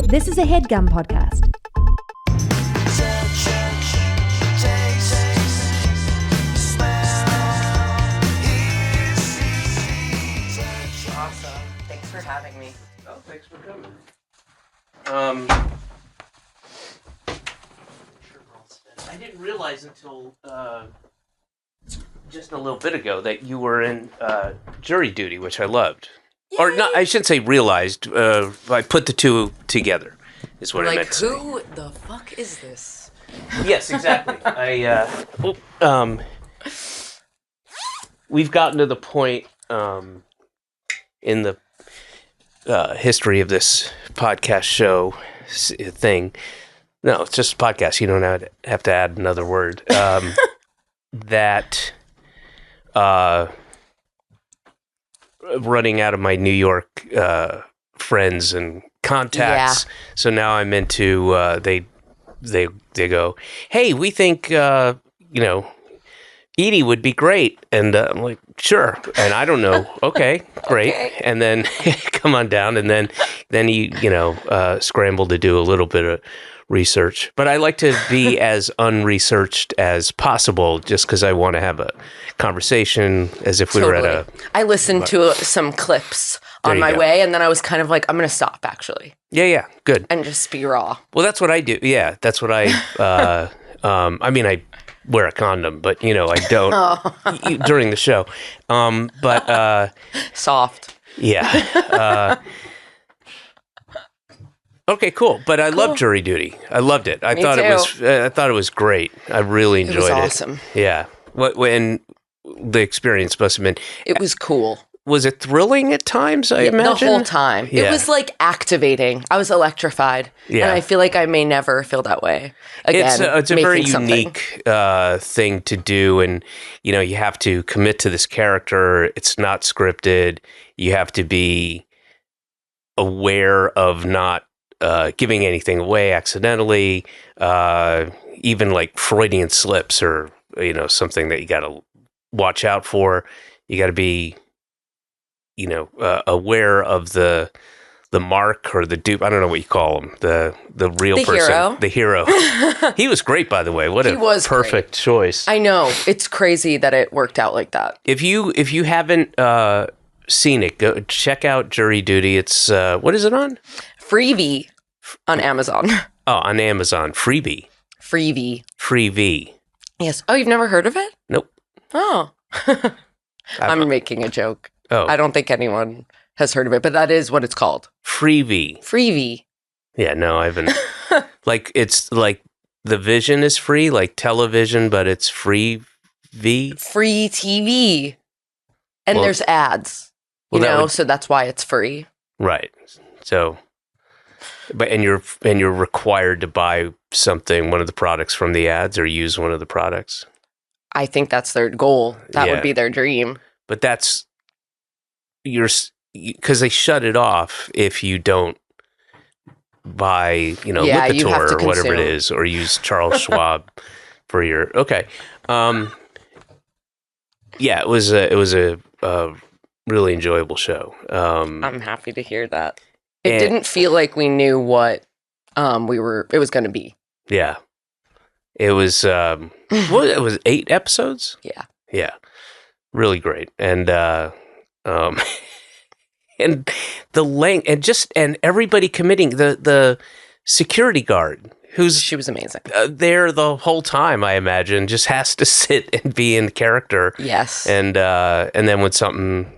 This is a Headgum podcast. Awesome. Thanks for having me. Oh, thanks for coming. I didn't realize until just a little bit ago that you were in jury duty, which I loved. Yay. Or not, I shouldn't say realized. I put the two together, is what I meant to say. Like, who the fuck is this? Yes, exactly. We've gotten to the point in the history of this podcast show thing. No, it's just a podcast. You don't have to add another word. That running out of my New York friends and contacts. Yeah. So now I'm into they go, hey, we think Edy would be great, and I'm like, sure. And I don't know. Okay, great. Okay. And then come on down, and then he scrambled to do a little bit of research. But I like to be as unresearched as possible, just because I want to have a conversation as if we were at a. I listened to some clips on my way, and then I was kind of like, I'm going to stop, actually. Yeah, good. And just be raw. Well, that's what I do. Yeah, that's what I. I wear a condom, but I don't during the show. But soft. Yeah. Okay, cool. But I love jury duty. I loved it. I thought it was great. I really enjoyed it. It was awesome. Yeah. When the experience must have been. It was cool. Was it thrilling at times, I imagine? The whole time. Yeah. It was like activating. I was electrified. Yeah. And I feel like I may never feel that way again. It's a very unique thing to do. And, you have to commit to this character. It's not scripted. You have to be aware of not giving anything away accidentally. Even like Freudian slips or, something that you got to watch out for. You got to be aware of the mark or the dupe. I don't know what you call him. The real person. The hero. He was great, by the way. What a perfect choice. I know. It's crazy that it worked out like that. If you haven't seen it, go check out Jury Duty. It's what is it on? Freebie on Amazon. Oh, on Amazon. Freebie. Freebie. Yes. Oh, you've never heard of it? Nope. Oh. I'm making a joke. Oh. I don't think anyone has heard of it, but that is what it's called. Freebie. Yeah, no, I haven't. It's like the vision is free, like television, but it's free TV. And there's ads, so that's why it's free. Right. So, and you're required to buy one of the products from the ads or use one of the products. I think that's their goal. That would be their dream. But that's because they shut it off if you don't buy, Lipitor or whatever it is, or use Charles Schwab for your. Okay. Yeah, it was a really enjoyable show. I'm happy to hear that. It didn't feel like we knew what it was going to be. Yeah. It was it was 8 episodes? Yeah. Yeah. Really great. And and the length and everybody committing, the security guard she was amazing. There the whole time, I imagine, just has to sit and be in character. Yes. And then when something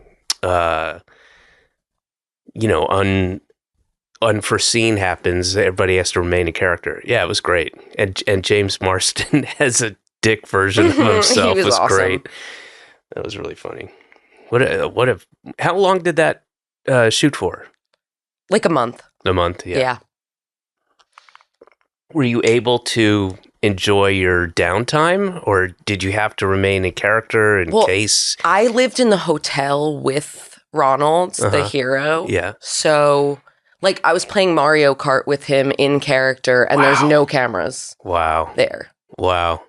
unforeseen happens, everybody has to remain in character. Yeah, it was great. And James Marsden has a dick version of himself. was awesome. Great. That was really funny. How long did that shoot for? Like a month. A month, yeah. Yeah. Were you able to enjoy your downtime, or did you have to remain in character in case? I lived in the hotel with Ronald, the hero. Yeah. So, I was playing Mario Kart with him in character, and there's no cameras. Wow. There. Wow.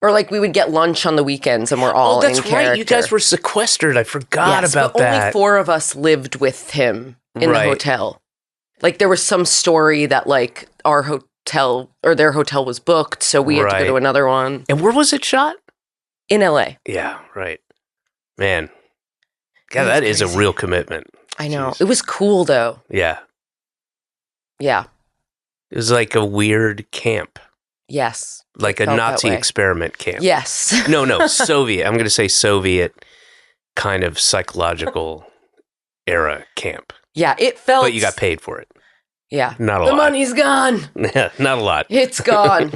Or we would get lunch on the weekends, and we're all in character. Oh, that's right. You guys were sequestered. I forgot about that. Only 4 of us lived with him in the hotel. Like there was some story that like our hotel or their hotel was booked, so we had to go to another one. And where was it shot? In LA. Yeah, right. Man. God, that is a real commitment. I know. Jeez. It was cool though. Yeah. Yeah. It was like a weird camp. Yes. Like a Nazi experiment camp. Yes. No, Soviet. I'm going to say Soviet kind of psychological era camp. Yeah, it felt... But you got paid for it. Yeah. Not a lot. The money's gone. Yeah, not a lot. It's gone.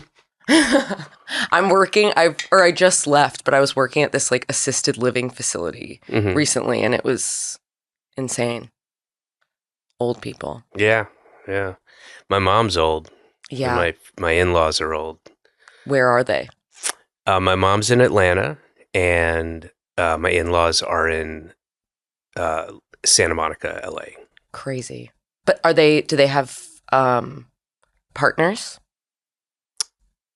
I'm working, I just left, but I was working at this like assisted living facility recently, and it was insane. Old people. Yeah. My mom's old. Yeah. My in-laws are old. Where are they? My mom's in Atlanta, and my in-laws are in Santa Monica, LA. Crazy. But do they have partners?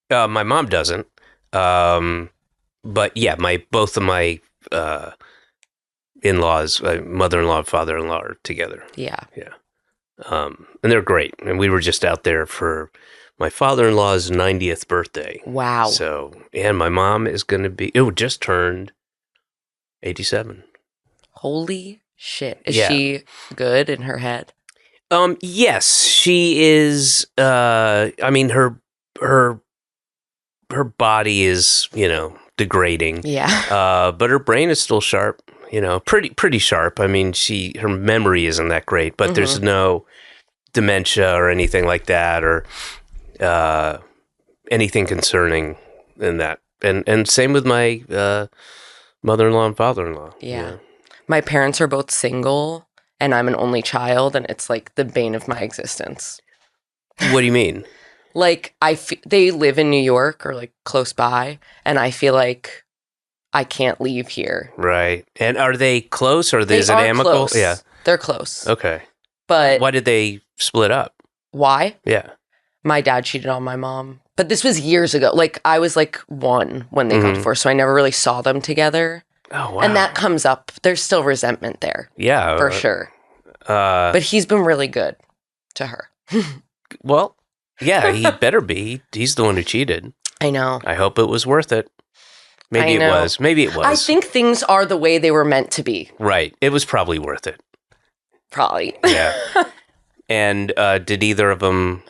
My mom doesn't. But yeah, both of my in-laws, mother-in-law and father-in-law are together. Yeah. And they're great. And we were just out there for my father-in-law's 90th birthday. Wow. So, and my mom is going to be, just turned 87. Holy shit. Is she good in her head? Yes, she is. I mean, her body is, degrading. Yeah. But her brain is still sharp, pretty sharp. I mean, her memory isn't that great, but there's no dementia or anything like that, or anything concerning in that. And same with my mother-in-law and father-in-law. Yeah. My parents are both single, and I'm an only child, and it's like the bane of my existence. What do you mean? Like, they live in New York or like close by, and I feel like I can't leave here. Right. And are they close, or is it amicable? Close. Yeah. They're close. Okay. But why did they split up? Why? Yeah. My dad cheated on my mom. But this was years ago. Like, I was like 1 when they got divorced, so I never really saw them together. Oh, wow. And that comes up. There's still resentment there. Yeah. For sure. But he's been really good to her. Well, yeah, he better be. He's the one who cheated. I know. I hope it was worth it. Maybe it was. I think things are the way they were meant to be. Right. It was probably worth it. Probably. Yeah. And did either of them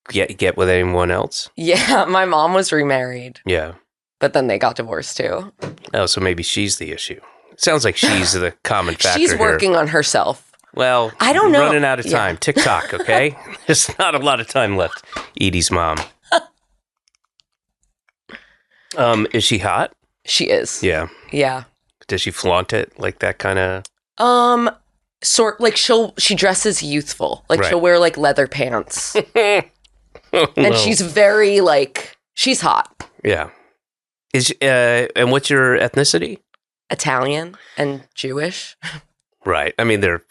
get with anyone else? Yeah, my mom was remarried. Yeah. But then they got divorced too. Oh, so maybe she's the issue. It sounds like she's the common factor. She's working on herself. Well, I don't know. Running out of time. Yeah. TikTok, okay? There's not a lot of time left. Edy's mom. Is she hot? She is. Yeah. Yeah. Does she flaunt it like that kind of? Like she dresses youthful. Like she'll wear like leather pants. And she's very like, she's hot. Yeah. And what's your ethnicity? Italian and Jewish. Right. I mean, they're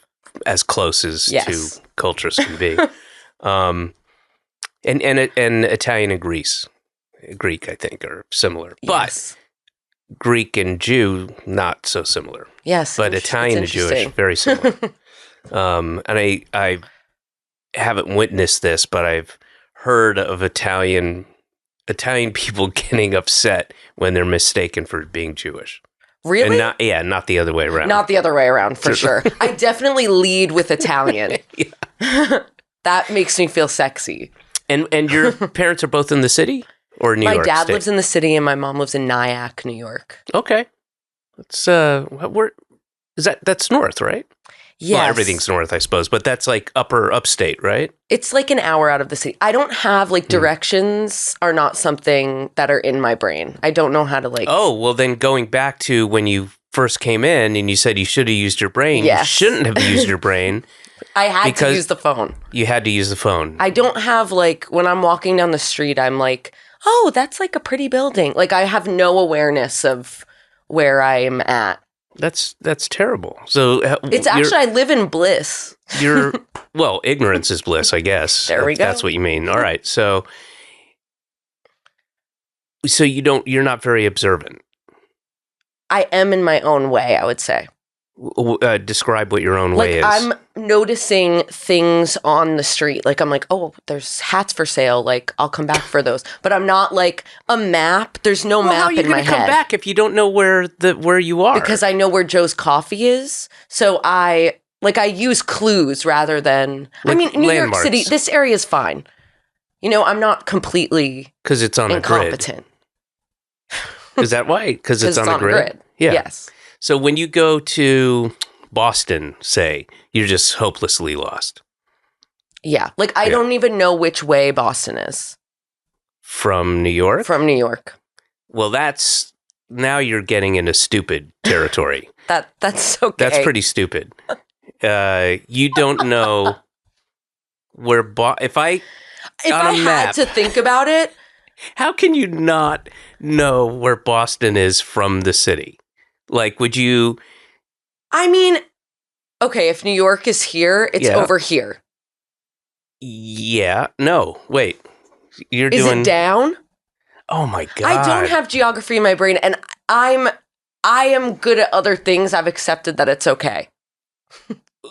as close as two cultures can be. And Italian and Greek, I think, are similar. Yes. But Greek and Jew, not so similar. Yes. But Italian and Jewish, very similar. And I haven't witnessed this, but I've heard of Italian people getting upset when they're mistaken for being Jewish. Really? And not the other way around. Not the other way around, for sure. I definitely lead with Italian. That makes me feel sexy. And your parents are both in the city or New York My dad State? lives in the city and my mom lives in Nyack, New York. Okay. That's where is that? That's north, right? Yes. Well, everything's north, I suppose, but that's like upstate, right? It's like an hour out of the city. I don't have like directions are not something that are in my brain. I don't know how to like. Oh, well then going back to when you first came in and you said you should have used your brain. Yes. You shouldn't have used your brain. I had to use the phone. You had to use the phone. I don't have like, when I'm walking down the street, I'm like, oh, that's like a pretty building. Like I have no awareness of where I am at. That's terrible. So it's actually, I live in bliss. Well, ignorance is bliss, I guess. There we go. That's what you mean. All right. So you're not very observant. I am in my own way, I would say. Describe what your own way is. noticing things on the street. Like, I'm like, oh, there's hats for sale. Like, I'll come back for those. But I'm not like a map. There's no map in my head. How are you going to come back if you don't know where you are? Because I know where Joe's Coffee is. So I use clues rather than... Like New landmarks. York City, this area is fine. I'm not completely because it's on incompetent. A grid. Is that why? Because it's on a grid? Yeah. Yes. So when you go to Boston, say, you're just hopelessly lost. Yeah. Like, I don't even know which way Boston is. From New York? From New York. Well, now you're getting into stupid territory. That's okay. That's pretty stupid. You don't know where if I had to think about it, how can you not know where Boston is from the city? Like, would you? Okay, if New York is here, it's over here. Yeah. No. Wait. Is it down? Oh my God. I don't have geography in my brain, and I am good at other things. I've accepted that it's okay.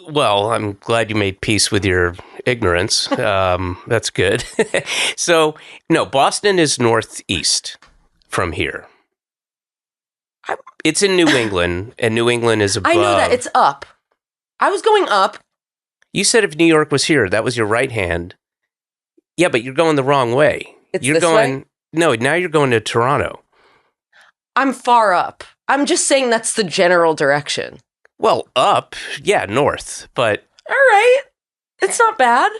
Well, I'm glad you made peace with your ignorance. That's good. So, no, Boston is northeast from here. It's in New England, and New England is above. I know that. It's up. I was going up. You said if New York was here, that was your right hand. Yeah, but you're going the wrong way. You're going way? No, now you're going to Toronto. I'm far up. I'm just saying that's the general direction. Well, up, yeah, north, but... All right. It's not bad.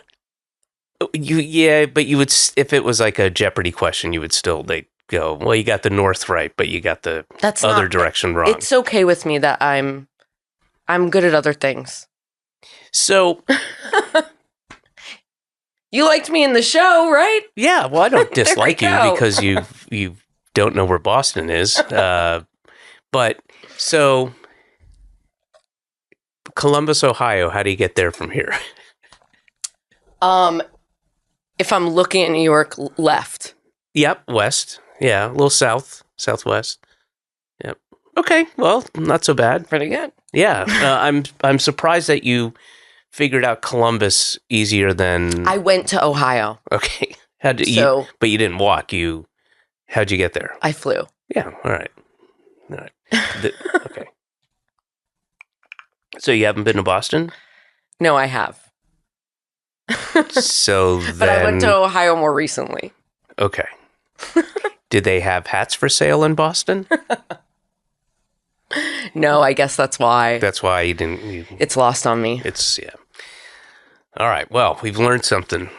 But you would, if it was like a Jeopardy question, you would still, they'd go, well, you got the north right, but you got the other direction wrong. It's okay with me that I'm good at other things. So... You liked me in the show, right? Yeah, well, I don't dislike you because you don't know where Boston is. But, so... Columbus, Ohio, how do you get there from here? If I'm looking at New York, left. Yep, west. Yeah, a little southwest. Yep. Okay, well, not so bad. Pretty good. Yeah, I'm surprised that you figured out Columbus easier than... I went to Ohio. Okay. But you didn't walk. How'd you get there? I flew. Yeah, all right. Okay. So you haven't been to Boston? No, I have. So then... But I went to Ohio more recently. Okay. Did they have hats for sale in Boston? No, I guess that's why. That's why you didn't... It's lost on me. Yeah. All right. Well, we've learned something.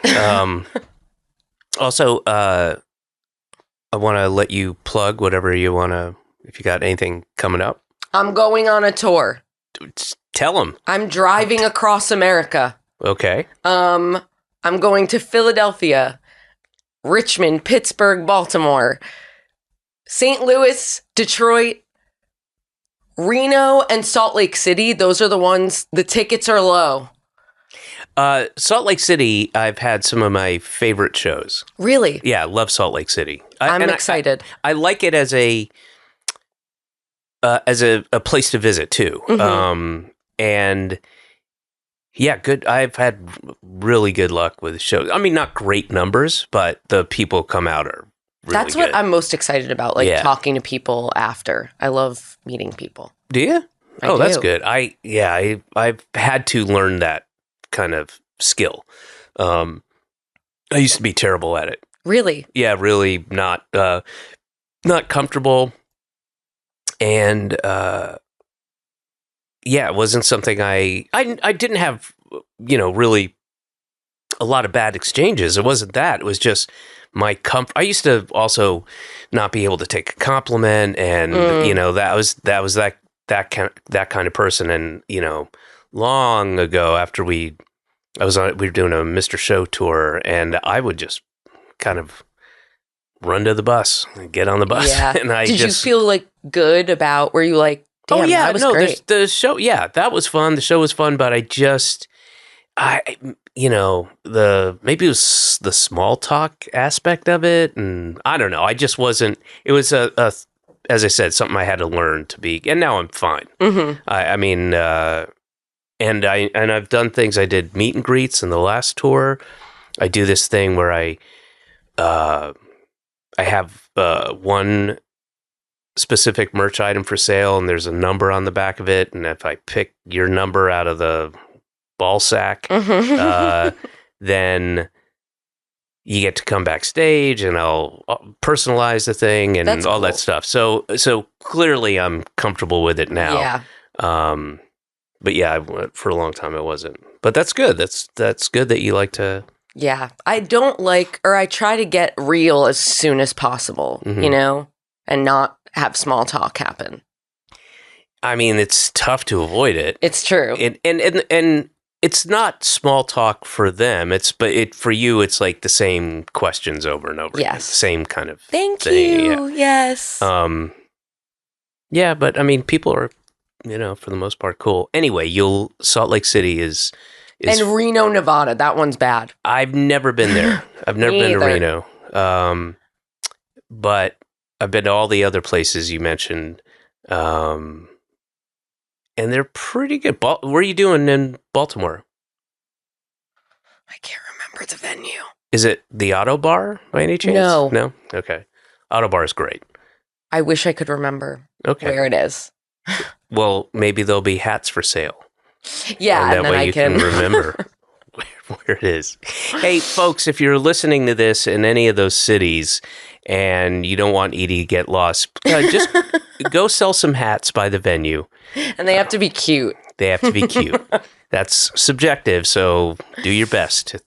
Also, I want to let you plug whatever you want to... If you got anything coming up. I'm going on a tour. Tell them. I'm driving across America. Okay. I'm going to Philadelphia, Richmond, Pittsburgh, Baltimore, St. Louis, Detroit, Reno, and Salt Lake City. Those are the ones. The tickets are low. Salt Lake City, I've had some of my favorite shows. Really? Yeah, I love Salt Lake City. I'm excited. I like it as a place to visit too. Mm-hmm. And yeah, good. I've had really good luck with shows. I mean, not great numbers, but the people come out are really That's what I'm most excited about, talking to people after. I love meeting people. Do you? I do. That's good. I've had to learn that kind of skill. I used to be terrible at it. Really? Yeah, really not comfortable. And it wasn't something I didn't have, really a lot of bad exchanges. It wasn't that. It was just my comfort. I used to also not be able to take a compliment, and that was that kind of person. And long ago, after we were doing a Mr. Show tour, and I would just kind of run to the bus, get on the bus. Yeah. And Did you feel good about? Were you like, damn, that was great? The show, that was fun. The show was fun, but maybe it was the small talk aspect of it, and I don't know. I just wasn't. It was as I said, something I had to learn to be, and now I'm fine. Mm-hmm. I mean, And I've done things. I did meet and greets in the last tour. I do this thing where I have one specific merch item for sale, and there's a number on the back of it. And if I pick your number out of the ball sack, then you get to come backstage, and I'll personalize the thing and all that stuff. So clearly, I'm comfortable with it now. Yeah. But yeah, for a long time it wasn't. But that's good. That's good that you like to. Yeah, I don't like, or I try to get real as soon as possible, you know, and not have small talk happen. I mean, it's tough to avoid it. It's true. And it's not small talk for them. For you, it's like the same questions over and over. Yes. Again. Same kind of Thank thing. you. Yeah. Yes. Yeah, but I mean, people are, for the most part, cool. Anyway, Salt Lake City is and Reno, Nevada. That one's bad. I've never been there. I've never been to Reno. But I've been to all the other places you mentioned. And they're pretty good. What are you doing in Baltimore? I can't remember the venue. Is it the Auto Bar by any chance? No. No? Okay. Auto Bar is great. I wish I could remember where it is. Well, maybe there'll be hats for sale. Yeah, and that way you can remember where it is. Hey, folks, if you're listening to this in any of those cities and you don't want Edy to get lost, just go sell some hats by the venue. And they have to be cute. They have to be cute. That's subjective, so do your best to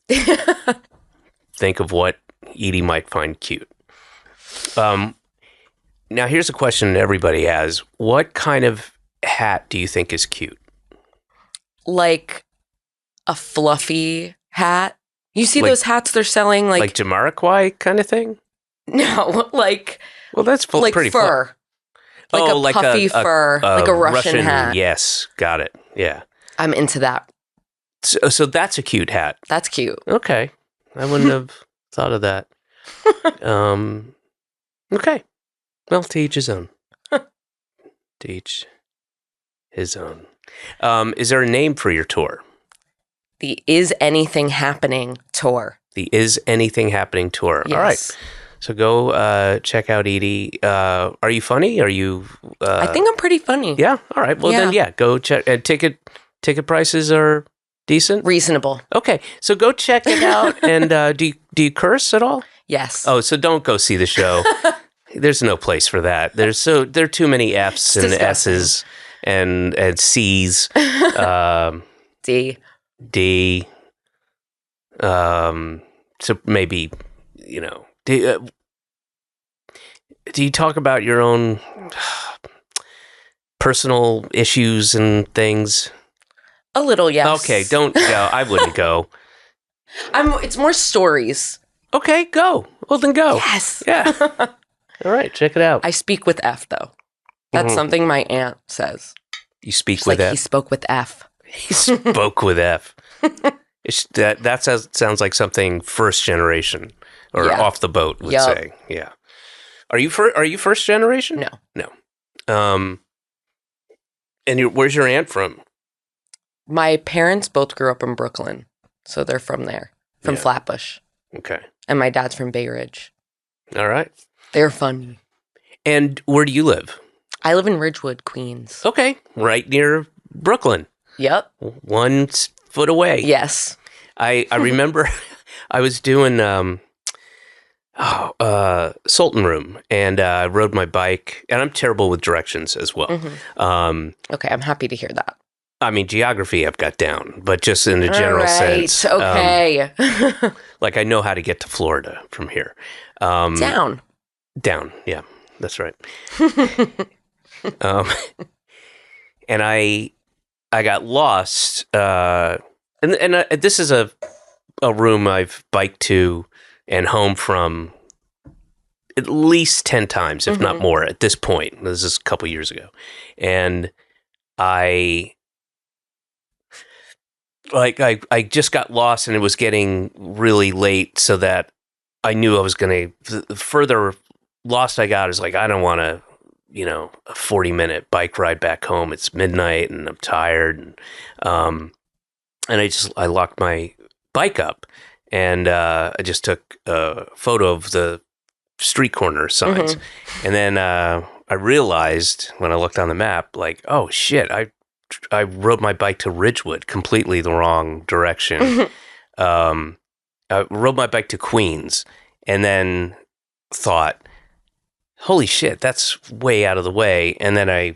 think of what Edy might find cute. Now, here's a question everybody has. What kind of hat do you think is cute? Like a fluffy hat. You see those hats they're selling? Like Jamiroquai kind of thing? No, like... Well, that's pretty fur. Like a puffy fur. Like a Russian hat. Yes, got it. Yeah. I'm into that. So that's a cute hat. That's cute. Okay. I wouldn't have thought of that. Okay. Well, to each his own. To each his own. Is there a name for your tour? The Is Anything Happening tour. The Is Anything Happening tour. Yes. All right. So go check out Edy. Are you funny? Are you... I think I'm pretty funny. Yeah? All right. Well, then, go check. And ticket prices are decent? Reasonable. Okay. So go check it out. And do you curse at all? Yes. Oh, so don't go see the show. There's no place for that. There are too many F's and S's and C's. D. So maybe, do you talk about your own personal issues and things? A little, yes. Okay, don't go. I wouldn't go. It's more stories. Okay, go. Well, then go. Yes. Yeah. All right, check it out. I speak with F, though. That's something my aunt says. You speak She's with like, F? He spoke with F. He spoke with F. That sounds like something first generation or off the boat would say. Yeah. Are you first generation? No. And where's your aunt from? My parents both grew up in Brooklyn, so they're from there, from Flatbush. Okay. And my dad's from Bay Ridge. All right. They're funny. And where do you live? I live in Ridgewood, Queens. Okay. Right near Brooklyn. Yep. 1 foot away. Yes. I remember I was doing Sultan Room, and I rode my bike, and I'm terrible with directions as well. Mm-hmm. Okay, I'm happy to hear that. I mean, geography I've got down, but just in a general sense. Okay. Like I know how to get to Florida from here. Down, yeah, that's right. And I got lost, and this is a room I've biked to and home from at least 10 times, if not more, at this point. This is a couple years ago, and I just got lost, and it was getting really late, so that I knew I was going to. The further lost I got, is like I don't want to a 40-minute bike ride back home. It's midnight and I'm tired. And I locked my bike up and I just took a photo of the street corner signs. And then I realized when I looked on the map, like, oh shit, I rode my bike to Ridgewood, completely the wrong direction. I rode my bike to Queens and then thought, holy shit, that's way out of the way. And then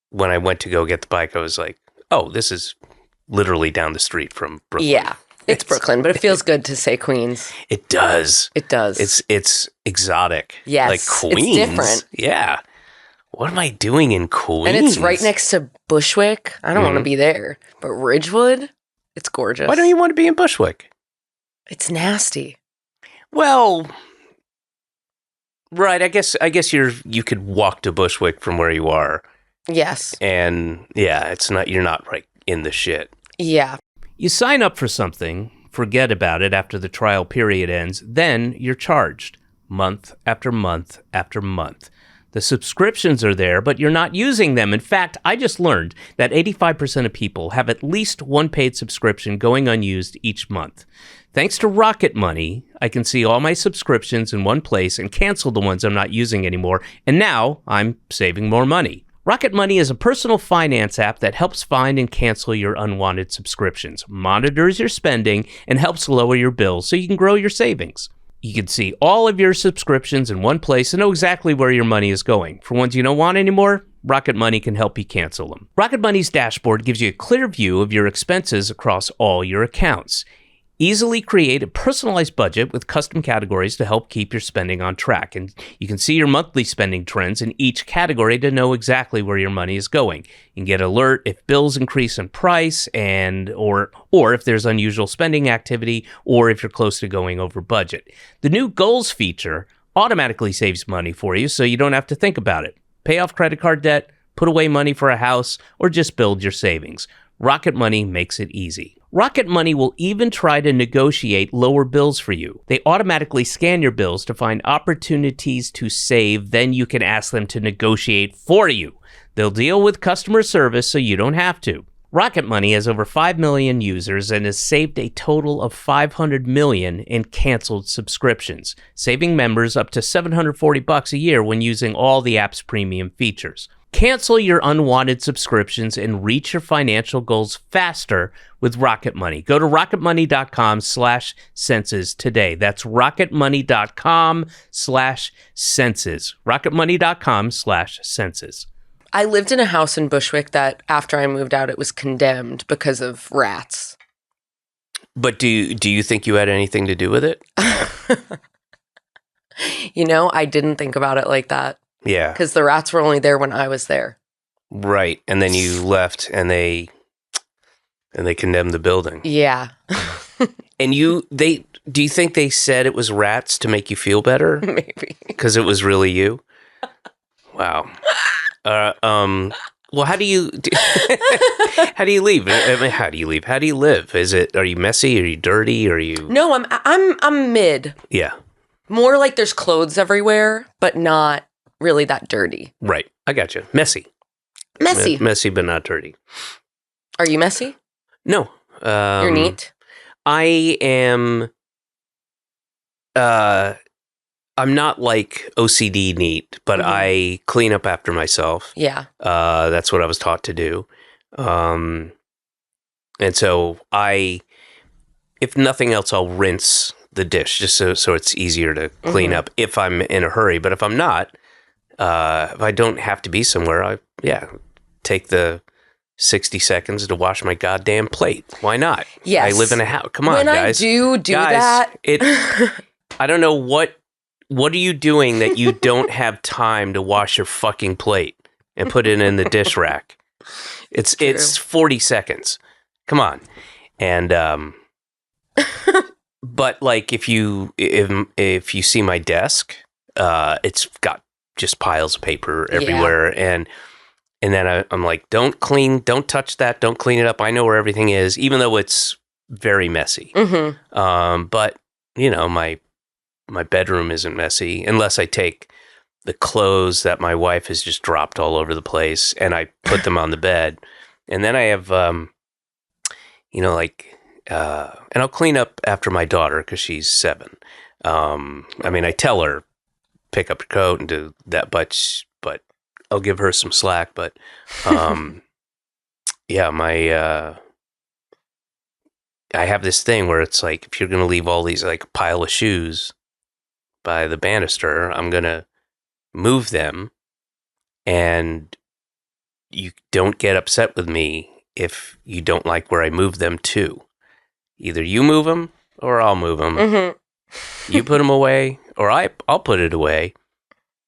when I went to go get the bike, I was like, oh, this is literally down the street from Brooklyn. Yeah, it's Brooklyn, but it feels good to say Queens. It does. It does. It's exotic. Yes, like Queens. It's different. Yeah. What am I doing in Queens? And it's right next to Bushwick. I don't want to be there. But Ridgewood, it's gorgeous. Why don't you want to be in Bushwick? It's nasty. Well, right. I guess you could walk to Bushwick from where you are. Yes. And yeah, you're not right in the shit. Yeah. You sign up for something, forget about it after the trial period ends, then you're charged month after month after month. The subscriptions are there, but you're not using them. In fact, I just learned that 85% of people have at least one paid subscription going unused each month. Thanks to Rocket Money, I can see all my subscriptions in one place and cancel the ones I'm not using anymore, and now I'm saving more money. Rocket Money is a personal finance app that helps find and cancel your unwanted subscriptions, monitors your spending, and helps lower your bills so you can grow your savings. You can see all of your subscriptions in one place and know exactly where your money is going. For ones you don't want anymore, Rocket Money can help you cancel them. Rocket Money's dashboard gives you a clear view of your expenses across all your accounts. Easily create a personalized budget with custom categories to help keep your spending on track. And you can see your monthly spending trends in each category to know exactly where your money is going. You can get alert if bills increase in price or if there's unusual spending activity or if you're close to going over budget. The new goals feature automatically saves money for you so you don't have to think about it. Pay off credit card debt, put away money for a house, or just build your savings. Rocket Money makes it easy. Rocket Money will even try to negotiate lower bills for you. They automatically scan your bills to find opportunities to save, then you can ask them to negotiate for you. They'll deal with customer service so you don't have to. Rocket Money has over 5 million users and has saved a total of $500 million in canceled subscriptions, saving members up to $740 a year when using all the app's premium features. Cancel your unwanted subscriptions and reach your financial goals faster with Rocket Money. Go to rocketmoney.com/senses today. That's rocketmoney.com/senses. rocketmoney.com/senses. I lived in a house in Bushwick that after I moved out, it was condemned because of rats. But do you think you had anything to do with it? I didn't think about it like that. Yeah. Because the rats were only there when I was there. Right. And then you left and they condemned the building. Yeah. And do you think they said it was rats to make you feel better? Maybe. Because it was really you? Wow. Well, how do you leave? I mean, how do you leave? How do you live? Are you messy? Are you dirty? Are you? No, I'm mid. Yeah. More like there's clothes everywhere, but not really that dirty. Right. I got you. Messy, but not dirty. Are you messy? No. You're neat? I am. I'm not like OCD neat, but I clean up after myself. Yeah. That's what I was taught to do. And so if nothing else, I'll rinse the dish just so it's easier to clean up if I'm in a hurry. But if I'm not, if I don't have to be somewhere, I take the 60 seconds to wash my goddamn plate. Why not? Yes. I live in a house. Come on, when guys. When I do guys, that. I don't know what are you doing that you don't have time to wash your fucking plate and put it in the dish rack? It's 40 seconds. Come on. And but like if you see my desk, it's got just piles of paper everywhere, and then I'm like, don't touch that, don't clean it up. I know where everything is, even though it's very messy. But my bedroom isn't messy unless I take the clothes that my wife has just dropped all over the place, and I put them on the bed. And then I have, and I'll clean up after my daughter because she's 7. I tell her, pick up your coat and do that, but I'll give her some slack. But I have this thing where it's like, if you're going to leave all these, like, pile of shoes by the banister, I'm going to move them, and you don't get upset with me if you don't like where I move them to. Either you move them or I'll move them. Mm-hmm. You put them away or I'll put it away,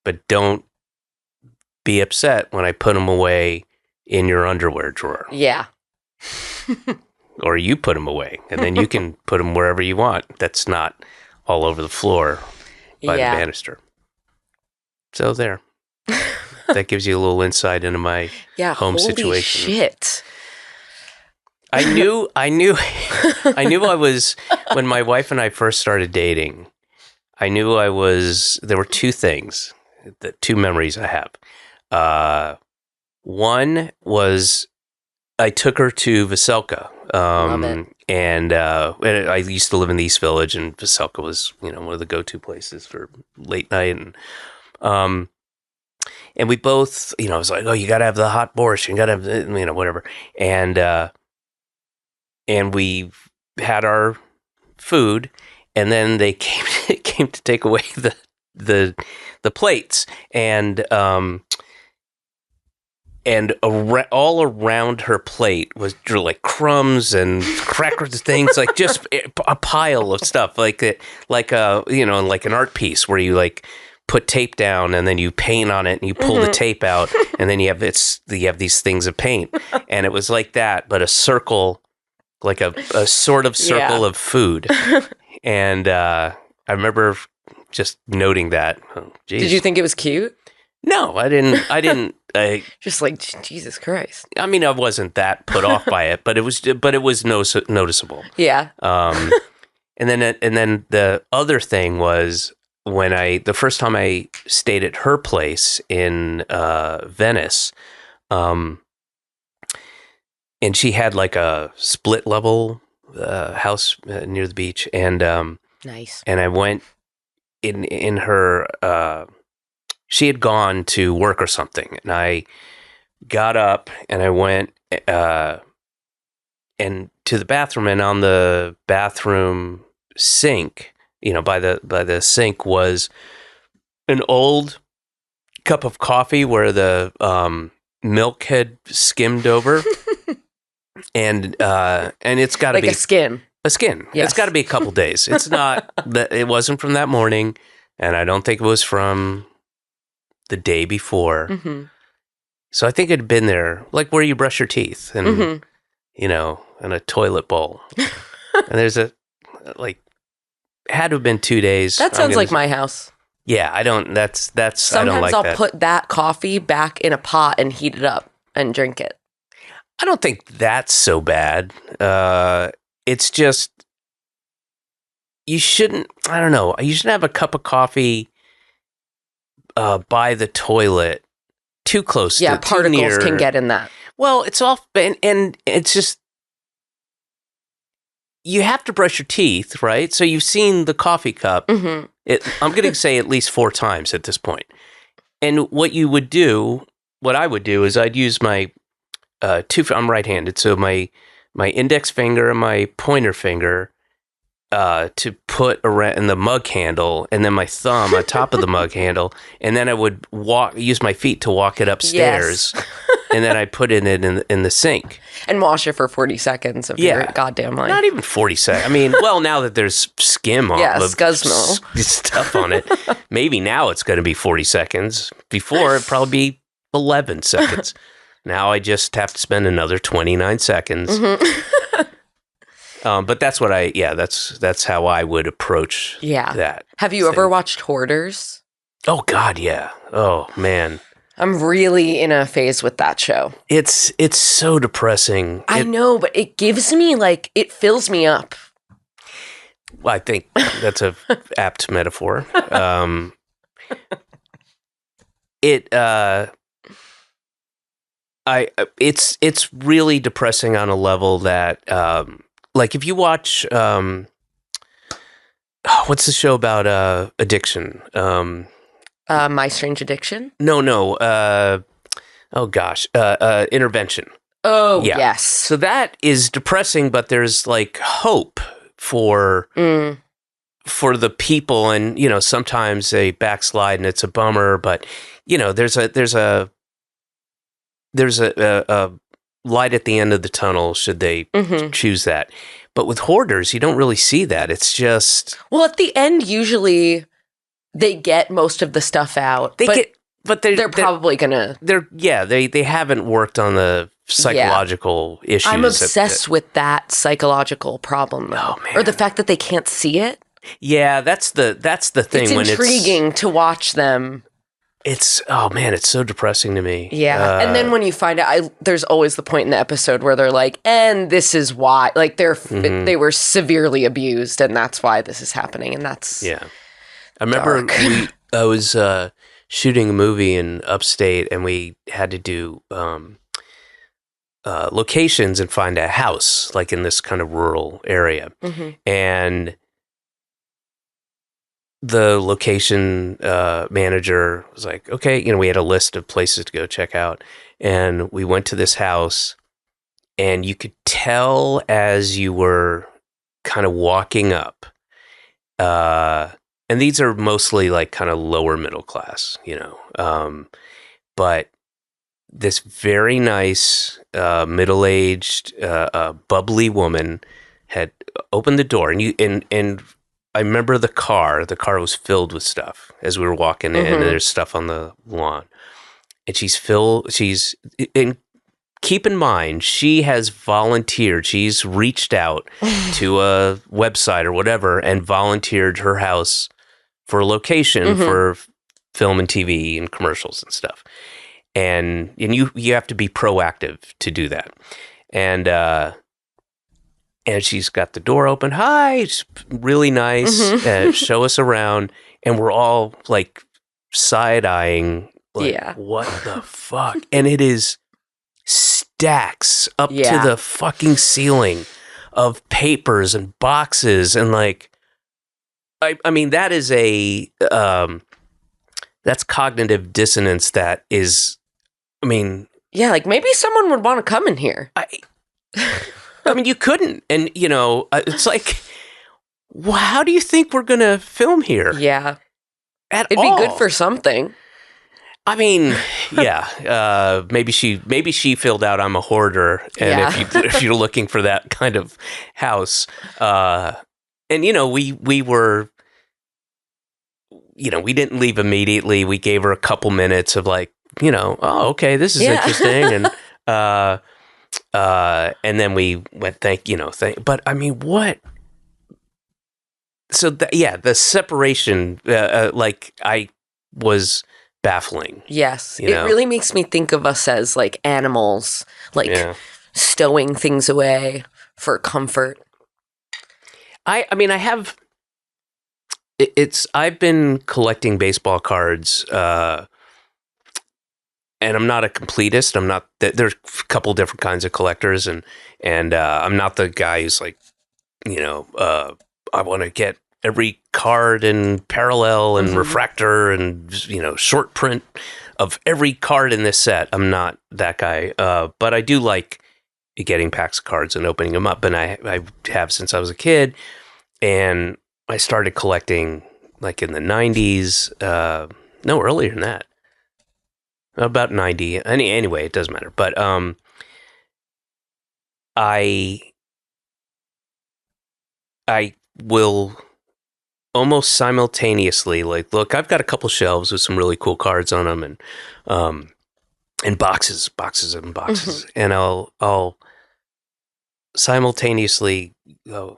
but don't be upset when I put them away in your underwear drawer. Yeah. Or you put them away, and then you can put them wherever you want. That's not all over the floor by the banister. So there. That gives you a little insight into my home situation. Shit. I knew I was, when my wife and I first started dating, there were 2 things, 2 memories I have. One was I took her to Veselka. Love it. And I used to live in the East Village, and Veselka was, one of the go-to places for late night. And we both, I was like, oh, you got to have the hot borscht, you got to have, whatever. And we had our food, and then they came to take away the plates, and all around her plate was like crumbs and crackers, things like just a pile of stuff, like an art piece where you like put tape down and then you paint on it and you pull the tape out, and then you have these things of paint, and it was like that, but a circle, like a sort of circle of food. And I remember just noting that. Oh, did you think it was cute? No, I didn't. Just like, Jesus Christ. I mean, I wasn't that put off by it, but it was noticeable. Yeah. And then the other thing was when the first time I stayed at her place in Venice, and she had like a split level house near the beach, and nice. And I went in her. She had gone to work or something, and I got up and I went and to the bathroom, and on the bathroom sink, by the sink was an old cup of coffee where the milk had skimmed over, and it's got to like be a skin. A skin. Yes. It's got to be a couple days. It's not that it wasn't from that morning, and I don't think it was from the day before. Mm-hmm. So I think it had been there, like where you brush your teeth, and in a toilet bowl. And there's had to have been 2 days. That sounds like my house. Yeah, I don't. That's. Sometimes I don't like I'll that. put that coffee back in a pot and heat it up and drink it. I don't think that's so bad. It's just you shouldn't. I don't know. You shouldn't have a cup of coffee by the toilet too close. Yeah, too particles near. can get in that. Well, it's all and it's just you have to brush your teeth, right? So you've seen the coffee cup. Mm-hmm. I'm going to say at least 4 times at this point. And what I would do is I'd use my I'm right-handed, so my index finger and my pointer finger to put around in the mug handle, and then my thumb on top of the mug handle, and then I would use my feet to walk it upstairs, and then I put it in the sink and wash it for 40 seconds of your goddamn life. Not even 40 seconds. I mean, well, now that there's skim on scuzmo stuff on it, maybe now it's going to be 40 seconds. Before it'd probably be 11 seconds. Now I just have to spend another 29 seconds. Mm-hmm. But that's what that's how I would approach that. Have you ever watched Hoarders? Oh, God, yeah. Oh, man. I'm really in a phase with that show. It's so depressing. I know, but it gives me, it fills me up. Well, I think that's a apt metaphor. it's really depressing on a level that like if you watch what's the show about addiction? My Strange Addiction? No. Oh gosh, Intervention. Oh, Yeah. yes. So that is depressing, but there's like hope for the people, and sometimes they backslide and it's a bummer, but there's a light at the end of the tunnel should they choose that. But with hoarders, you don't really see that. It's just at the end usually they get most of the stuff out. But they're probably gonna. They haven't worked on the psychological issues. I'm obsessed with that psychological problem, though, or the fact that they can't see it. Yeah, that's the thing. It's intriguing to watch them. It's so depressing to me. Yeah, and then when you find out, there's always the point in the episode where they're like, "And this is why." Like they were severely abused, and that's why this is happening. And that's I remember I was shooting a movie in upstate, and we had to do locations and find a house like in this kind of rural area, and the location manager was like, okay, we had a list of places to go check out, and we went to this house, and you could tell as you were kind of walking up, and these are mostly like kind of lower middle class, but this very nice, middle-aged, bubbly woman had opened the door, and I remember the car. The car was filled with stuff as we were walking in, and there's stuff on the lawn, and and keep in mind, she has volunteered. She's reached out to a website or whatever and volunteered her house for a location for film and TV and commercials and stuff. And you have to be proactive to do that. And she's got the door open. Hi, it's really nice. Show us around. And we're all like side-eyeing. Like, what the fuck? And it is stacks up to the fucking ceiling of papers and boxes. And like, I mean, that is that's cognitive dissonance that is, like maybe someone would want to come in here. I mean, you couldn't. And, it's like, how do you think we're going to film here? Yeah. It'd be good for something. I mean, maybe she filled out I'm a hoarder. And if you're looking for that kind of house, and, we were, we didn't leave immediately. We gave her a couple minutes of like, oh, okay, this is interesting. And then we went, but I mean, what? So the separation, like I was baffling. Yes. It really makes me think of us as like animals, like stowing things away for comfort. I've been collecting baseball cards, and I'm not a completist. There's a couple different kinds of collectors, and I'm not the guy who's like, I want to get every card in parallel and refractor and, short print of every card in this set. I'm not that guy. But I do like getting packs of cards and opening them up. And I have since I was a kid, and I started collecting like in the 90s. No, earlier than that. About 90. Anyway, it doesn't matter. But I will almost simultaneously, like, look, I've got a couple shelves with some really cool cards on them, and boxes and boxes, and I'll simultaneously go,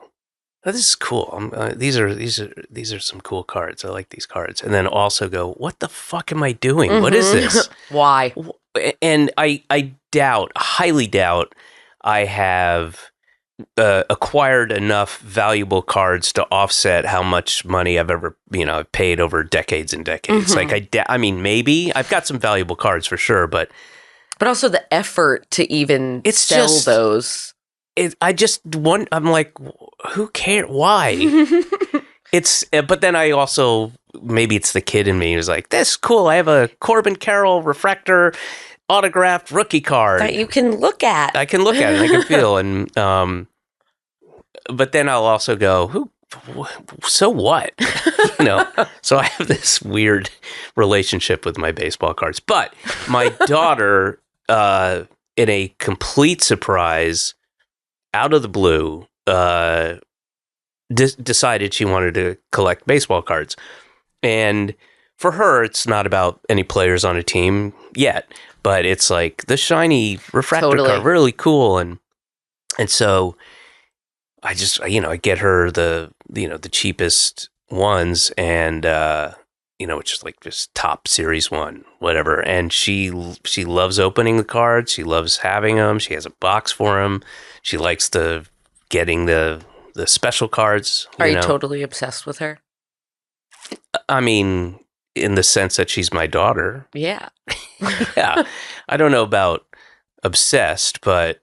oh, this is cool. These are some cool cards. I like these cards. And then also go, what the fuck am I doing? What is this? Why? And I highly doubt I have acquired enough valuable cards to offset how much money I've ever, paid over decades and decades. Like I mean, maybe I've got some valuable cards for sure, but also the effort to even sell those. I'm like, who cares? Why? But then I also, maybe it's the kid in me who's like, this is cool. I have a Corbin Carroll refractor autographed rookie card that you can look at. I can look at it. I can feel. And, but then I'll also go, so what? So I have this weird relationship with my baseball cards. But my daughter, in a complete surprise, out of the blue, decided she wanted to collect baseball cards. And for her, it's not about any players on a team yet, but it's like the shiny refractor card, really cool. And so I just, I get her the cheapest ones and, which is like this top series one, whatever. And she loves opening the cards. She loves having them. She has a box for them. She likes getting the special cards. Are you totally obsessed with her? I mean, in the sense that she's my daughter. Yeah. Yeah. I don't know about obsessed, but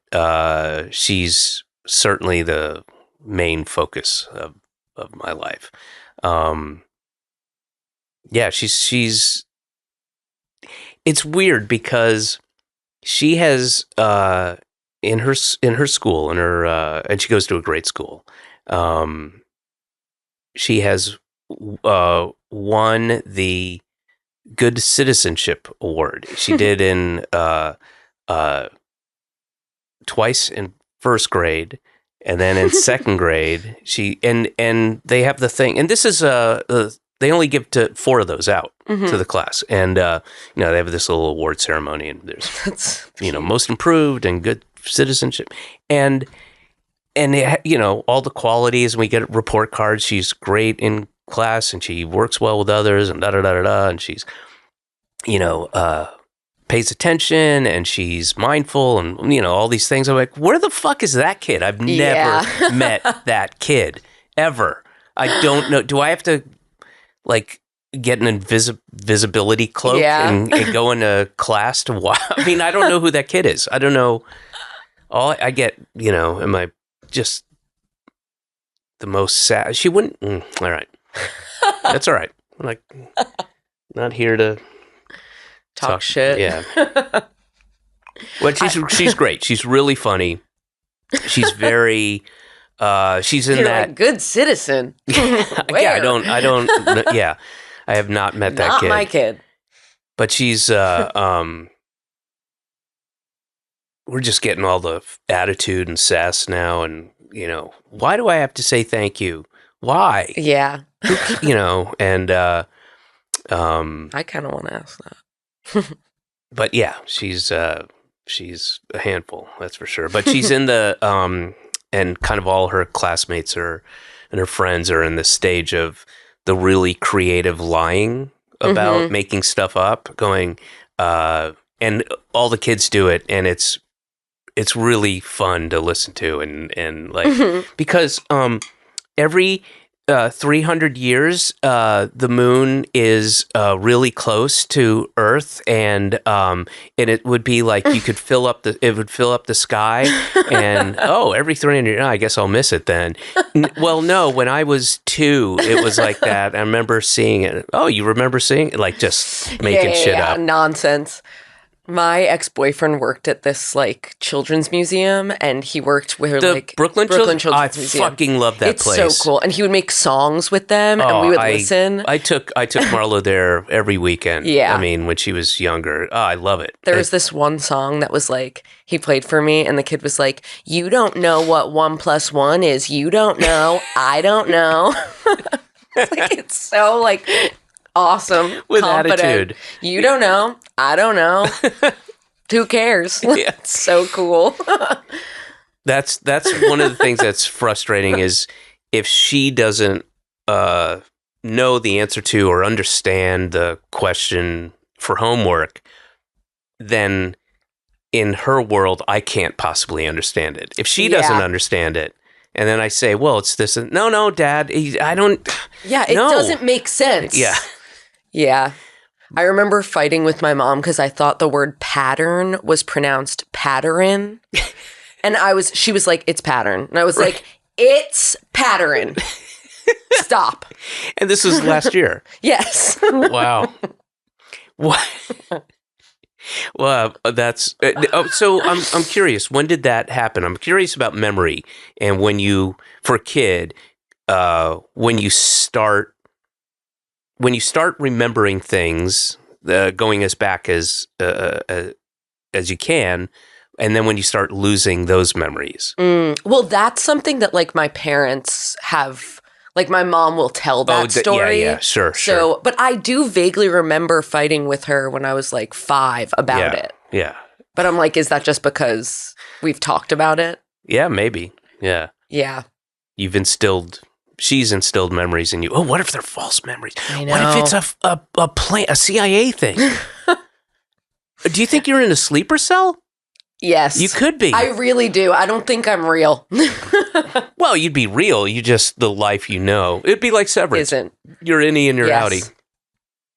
she's certainly the main focus of my life. Yeah, she's it's weird because she has in her school, and she goes to a great school. She has won the Good Citizenship Award. She did in twice in first grade, and then in second grade. She and they have the thing, and this is they only give 4 of those out to the class, and they have this little award ceremony, and there's most improved and good citizenship, and all the qualities. And we get report cards. She's great in class, and she works well with others, and and she's pays attention, and she's mindful, and all these things. I'm like, where the fuck is that kid? I've never met that kid ever. I don't know. Do I have to get an invisibility cloak and go into class to watch? I mean, I don't know who that kid is. I don't know. All I get, am I just the most sad? She wouldn't. All right. That's all right. I'm not here to talk shit. Yeah. Well, she's great. She's really funny. She's very. She's in that good citizen. Yeah, I don't. Yeah, I have not met that kid. Not my kid. But she's. We're just getting all the attitude and sass now, and why do I have to say thank you? Why? Yeah. And I kind of want to ask that. But yeah, she's a handful, that's for sure. But she's in the and kind of all her classmates and her friends are in the stage of the really creative lying about making stuff up, going and all the kids do it, and it's really fun to listen to, and because every 300 years, the moon is really close to Earth, and it would be like you could fill up the sky, and every 300 years, I guess I'll miss it then. Well, no, when I was 2, it was like that. I remember seeing it. Oh, you remember seeing it? Just making shit up. Nonsense. My ex-boyfriend worked at this children's museum, and he worked with Brooklyn Children's Museum. I fucking love that place. It's so cool, and he would make songs with them, and we would listen. I took Marlo there every weekend. Yeah, I mean when she was younger. I love it. There was this one song that was he played for me, and the kid was like, "You don't know what 1 + 1 is. You don't know. I don't know." It's so awesome with confident attitude. You don't know. I don't know. Who cares? Yeah. It's so cool. That's one of the things that's frustrating is if she doesn't know the answer to or understand the question for homework, then in her world, I can't possibly understand it. If she doesn't understand it, and then I say, well, it's this. No, Dad, I don't. Yeah, it doesn't make sense. Yeah. Yeah. I remember fighting with my mom because I thought the word pattern was pronounced pattern. And she was like, it's pattern. And I was like, it's pattern. Stop. And this was last year. Yes. Wow. What? Well, that's so. I'm curious. When did that happen? I'm curious about memory and when you, for a kid, when you start remembering things, going as back as you can, and then when you start losing those memories. Well, that's something that like my parents have. Like my mom will tell that story. Yeah, sure. But I do vaguely remember fighting with her when I was like 5 about it. Yeah. But I'm like, is that just because we've talked about it? Yeah, maybe. Yeah. Yeah. She's instilled memories in you. Oh, what if they're false memories? I know. What if it's a CIA thing? Do you think you're in a sleeper cell? Yes. You could be. I really do. I don't think I'm real. Well, you'd be real. You just, the life you know. It'd be like Severance. Isn't. You're innie and you're Yes. outie.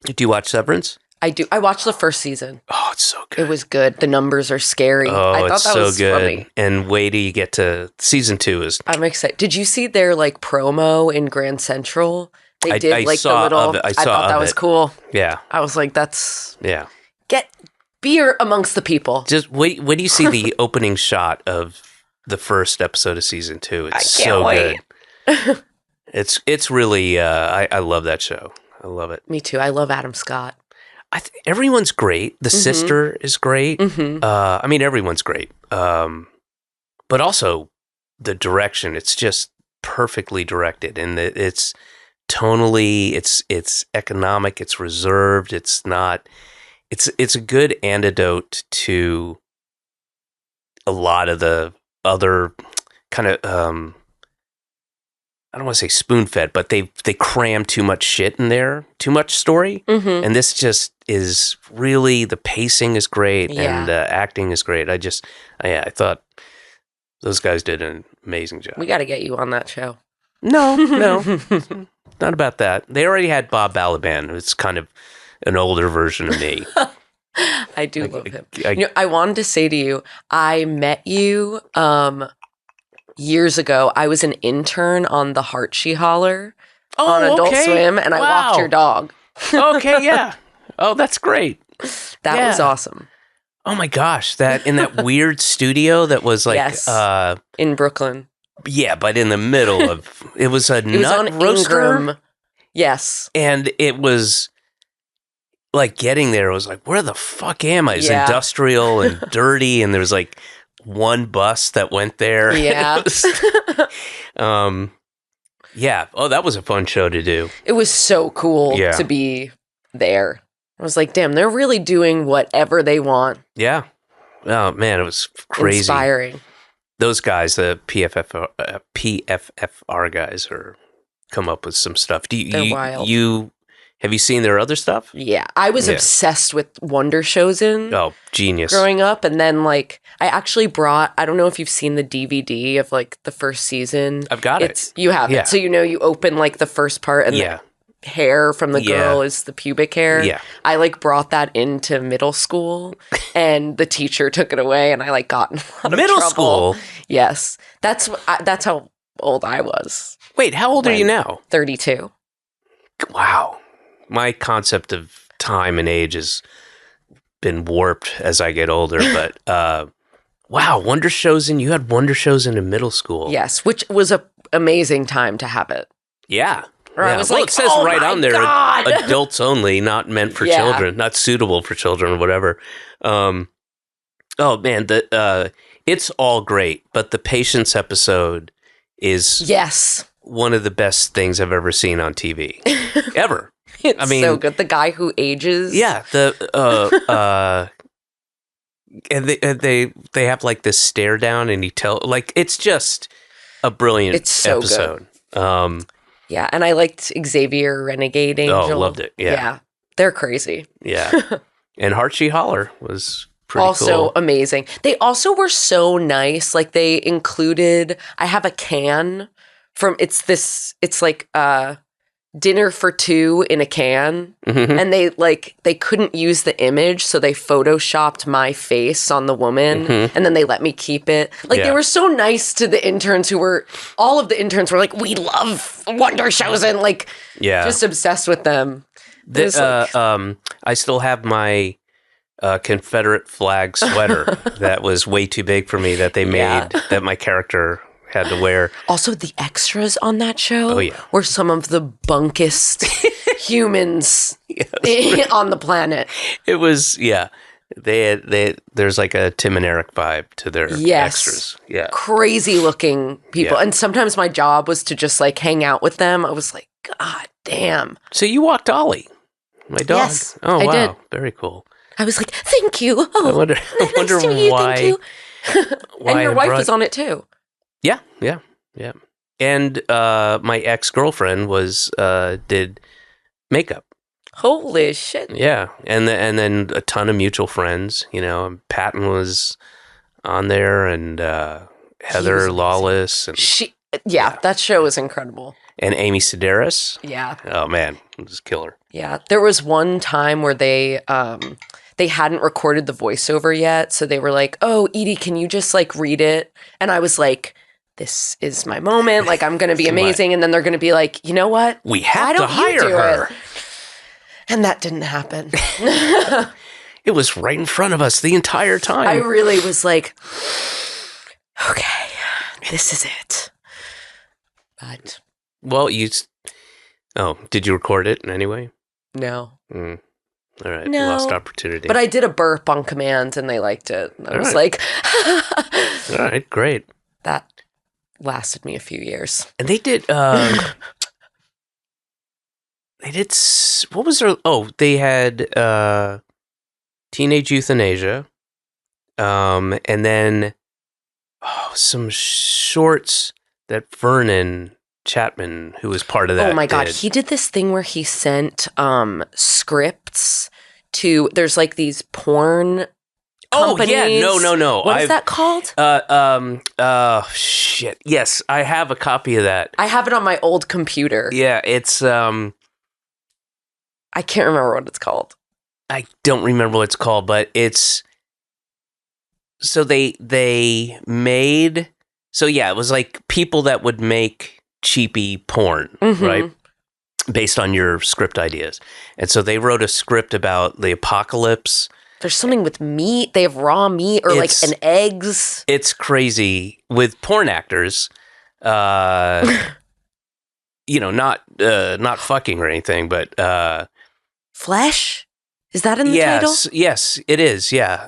Do you watch Severance? I do. I watched the first season. Oh, it's so good. It was good. The numbers are scary. Oh, I thought it's that so was good. funny. And wait till you get to season 2 is. I'm excited. Did you see their like promo in Grand Central? They did I like saw the little. of it. I thought saw that of was it. cool. Yeah. I was like, that's Yeah. get beer amongst the people. Just wait. When you see the opening shot of the first episode of season 2, it's I can't so wait. good. It's really. I love that show. I love it. Me too. I love Adam Scott. Everyone's great. The sister is great. Mm-hmm. I mean, everyone's great. But also the direction. It's just perfectly directed, and it's tonally. It's economic. It's reserved. It's not. It's a good antidote to a lot of the other kind of I don't want to say spoon-fed, but they cram too much shit in there, too much story, and this just is really, the pacing is great and acting is great. I thought those guys did an amazing job. We got to get you on that show. No, not about that. They already had Bob Balaban, who's kind of an older version of me. I do love him. I wanted to say to you, I met you years ago. I was an intern on the Heart She Holler on Adult Swim, and I walked your dog. Okay, yeah. Oh, that's great. That was awesome. Oh my gosh, in that weird studio that was like Yes. In Brooklyn. Yeah, but in the middle of it was a nut roaster. Ingram. Yes. And it was like getting there, it was like, where the fuck am I? It's industrial and dirty, and there was like one bus that went there. Yeah. Yeah. Oh, that was a fun show to do. It was so cool to be there. I was like, damn, they're really doing whatever they want. Yeah. Oh, man, it was crazy. Inspiring. Those guys, the PFFR guys, come up with some stuff. They're wild. Have you seen their other stuff? Yeah. I was obsessed with Wonder Chosen. Oh, genius. Growing up. And then, like, I actually brought, I don't know if you've seen the DVD of, like, the first season. I've got it. You have it. So, you open, like, the first part and the hair from the girl is the pubic hair. Yeah. I, like, brought that into middle school and the teacher took it away and I, like, got in a lot of middle trouble. School? Yes. That's how old I was. Wait, how old are you now? 32. Wow. My concept of time and age has been warped as I get older, but wow, Wonder Chosen, you had Wonder Chosen in middle school. Yes, which was an amazing time to have it. Yeah. I was like, it says right on there, adults only, not meant for children, not suitable for children or whatever. Oh man, it's all great, but the Patience episode is one of the best things I've ever seen on TV, ever. It's so good. The guy who ages. Yeah. And they have like this stare down, and it's just a brilliant episode. Good. Yeah, and I liked Xavier Renegade Angel. Oh, loved it. Yeah. They're crazy. Yeah. And Heart She Holler was pretty also cool. amazing. They also were so nice. Like they included, I have a can from, it's like dinner for two in a can. Mhm. And they couldn't use the image. So they photoshopped my face on the woman and then they let me keep it. Like they Yeah. were so nice to the interns all of the interns were like, we love Wonder Shows and like just obsessed with them. I still have my Confederate flag sweater that was way too big for me that they made that my character had to wear. Also, the extras on that show yeah. were some of the bunkest humans on the planet. It was, there's like a Tim and Eric vibe to their extras. Yeah. Crazy looking people. Yeah. And sometimes my job was to just like hang out with them. I was like, God damn. So you walked Ollie, my dog. Yes, oh, I wow. did. Very cool. I was like, thank you. Oh, I wonder nice to meet you. why. Thank you. why And your I wife brought- was on it too. Yeah. And my ex-girlfriend did makeup. Holy shit. Yeah, and then a ton of mutual friends. And Patton was on there, and Heather Lawless, and That show was incredible. and Amy Sedaris. Yeah. Oh man, it was killer. Yeah. There was one time where they hadn't recorded the voiceover yet. So they were like, oh, Edy, can you just like read it? And I was like, this is my moment. Like, I'm going to be amazing. And then they're going to be like, you know what? We have Why to don't you hire do her. it? And that didn't happen. It was right in front of us the entire time. I really was like, okay, this is it. But well, did you record it in any way? no. All right, No. lost opportunity. But I did a burp on command and they liked it. And I was right. like, All right, great. that lasted me a few years. And they did. What was their? Oh, they had Teenage Euthanasia, and then some shorts that Vernon Chapman, who was part of that. Oh my God. did. He did this thing where he sent scripts to, there's like these porn companies. Oh yeah, no. What is that called? Shit. Yes, I have a copy of that. I have it on my old computer. Yeah, it's I can't remember what it's called. I don't remember what it's called, but it's so they made it was like people that would make cheapy porn, right? Based on your script ideas. And so they wrote a script about the apocalypse. There's something with meat. They have raw meat or like an eggs. It's crazy with porn actors. Not fucking or anything, but Flesh? Is that in the title? Yes, it is. Yeah.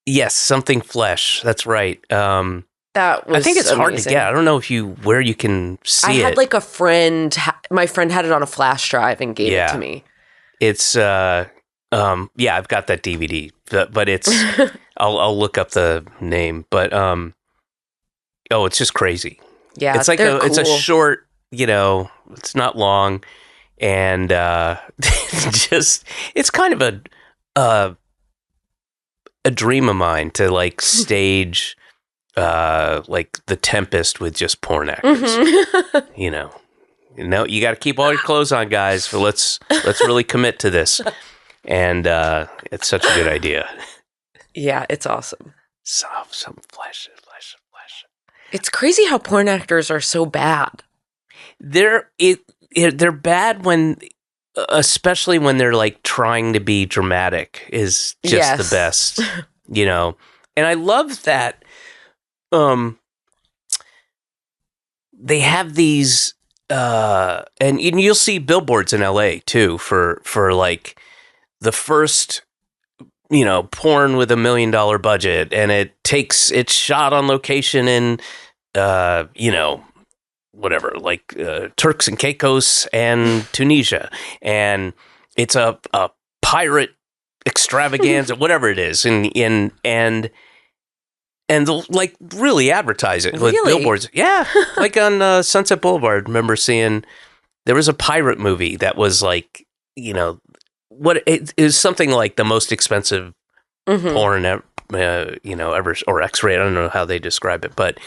Yes, something flesh. That's right. That was I think it's hard to amazing. get. I don't know where you can see it. I had like a friend, my friend had it on a flash drive and gave it to me. It's I've got that DVD, but it's I'll look up the name, but it's just crazy. Yeah, it's like they're it's a cool. short, it's not long, and it's kind of a dream of mine to like stage like The Tempest with just porn actors. Mm-hmm. You got to keep all your clothes on, guys. But let's really commit to this. And it's such a good idea. Yeah, it's awesome. Some flesh. It's crazy how porn actors are so bad. They're bad when, especially when they're like trying to be dramatic, is just the best. And I love that. They have these, and you'll see billboards in LA too for like the first, porn with $1 million budget, and it's shot on location in, whatever, like Turks and Caicos and Tunisia, and it's a pirate extravaganza, whatever it is, and they'll like really advertise it with billboards. Yeah, like on Sunset Boulevard. Remember seeing there was a pirate movie that was like, what it is something like the most expensive porn ever, ever, or X-ray. I don't know how they describe it, but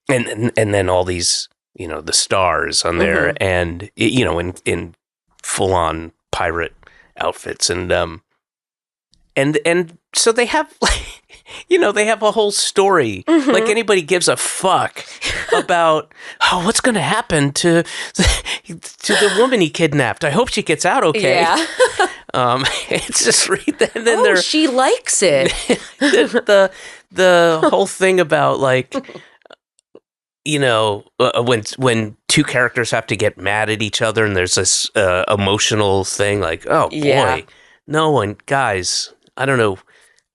and then all these, the stars on there, and in full on pirate outfits, and so they have they have a whole story. Like anybody gives a fuck about what's going to happen to the woman he kidnapped. I hope she gets out okay. Yeah. It's just read that, and then she likes it. the whole thing about like when two characters have to get mad at each other, and there's this emotional thing like, oh boy, no one, guys, I don't know,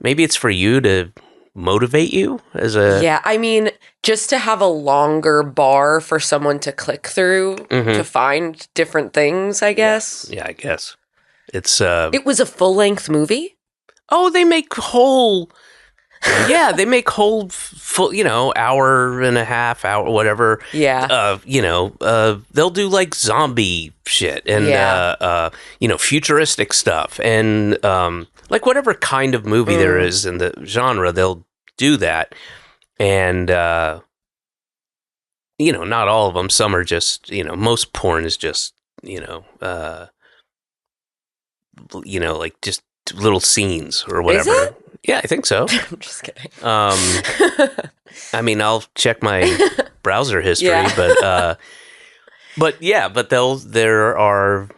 maybe it's for you to motivate you as a... Yeah, I mean, just to have a longer bar for someone to click through to find different things, I guess. Yeah, I guess. It's... It was a full-length movie? Oh, they make whole... Yeah, they make whole full, hour and a half, hour, whatever. Yeah. They'll do like zombie shit and, futuristic stuff. And, like whatever kind of movie there is in the genre, they'll do that. And, not all of them. Some are just, most porn is just, like just little scenes or whatever. Is it? Yeah, I think so. I'm just kidding. I mean, I'll check my browser history, but there are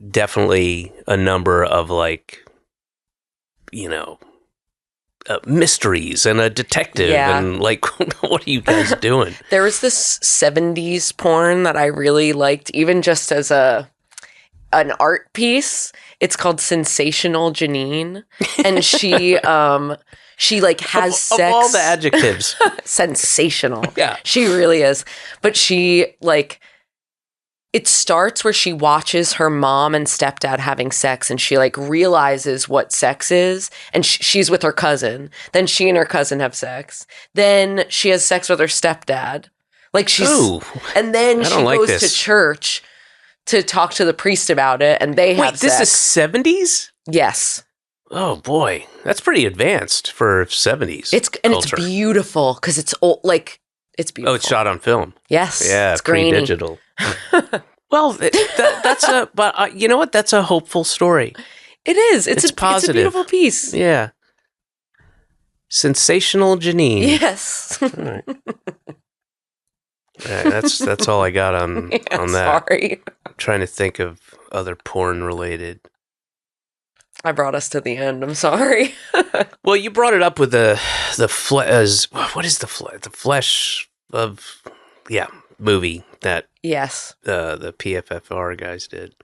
definitely a number of like, mysteries and a detective and like, what are you guys doing? There was this 70s porn that I really liked, even just as an art piece. It's called Sensational Janine, and she like has sex. Of all the adjectives. Sensational. Yeah. She really is. But she like, it starts where she watches her mom and stepdad having sex, and she like realizes what sex is, and she's with her cousin. Then she and her cousin have sex. Then she has sex with her stepdad. Like and then she goes to church to talk to the priest about it, and they have sex. Wait, this is 70s? Yes. Oh boy, that's pretty advanced for 70s. It's beautiful because it's old, like it's beautiful. Oh, it's shot on film. Yes. Yeah, it's grainy. Pre-digital. Well, that's but you know what? That's a hopeful story. It is. It's positive. It's a beautiful piece. Yeah. Sensational Janine. Yes. All right. Yeah, that's all I got on that. Sorry. I'm trying to think of other porn related. I brought us to the end. I'm sorry. Well, you brought it up with the flesh. What is the flesh of movie that yes the PFFR guys did.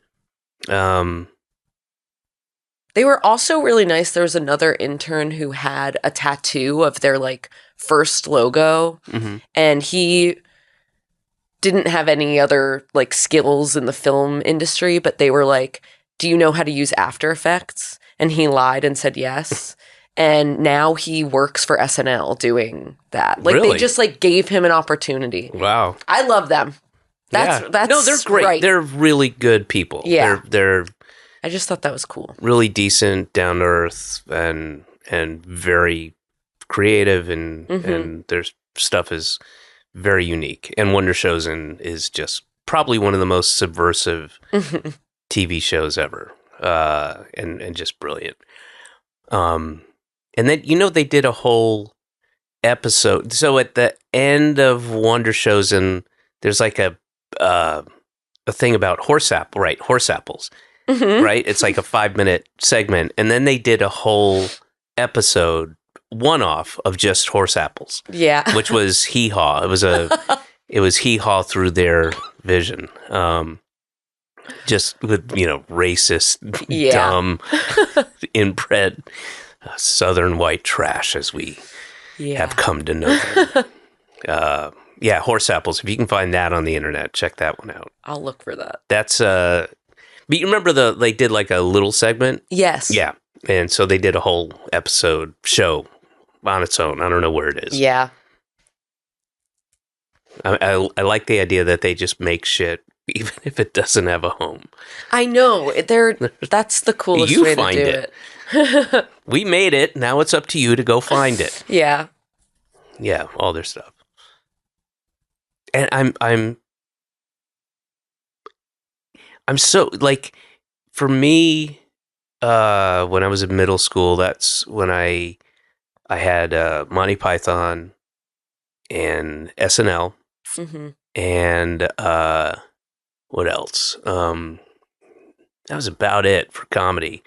They were also really nice. There was another intern who had a tattoo of their like first logo, and he didn't have any other like skills in the film industry, but they were like, do you know how to use After Effects? And he lied and said yes. And now he works for SNL doing that. Like They just like gave him an opportunity. Wow. I love them. That's no, they're great. Right. They're really good people. Yeah. They're I just thought that was cool. Really decent, down to earth, and very creative, and their stuff is very unique. And Wonder Chosen is just probably one of the most subversive TV shows ever, and just brilliant. And then they did a whole episode. So at the end of Wonder Chosen, there's like a thing about horse apples, right? It's like a 5-minute segment, and then they did a whole episode one-off of just horse apples. Yeah, which was Hee Haw. It was Hee Haw through their vision. Just with racist, dumb, inbred Southern white trash as we have come to know them. Horse apples. If you can find that on the internet, check that one out. I'll look for that. That's but you remember they did like a little segment? Yes. Yeah. And so they did a whole episode show on its own. I don't know where it is. Yeah. I like the idea that they just make shit even if it doesn't have a home. I know. That's the coolest You way find to do it. We made it. Now it's up to you to go find it. Yeah. Yeah, all their stuff. And I'm so, like, for me, when I was in middle school, that's when I had Monty Python and SNL, and what else? That was about it for comedy.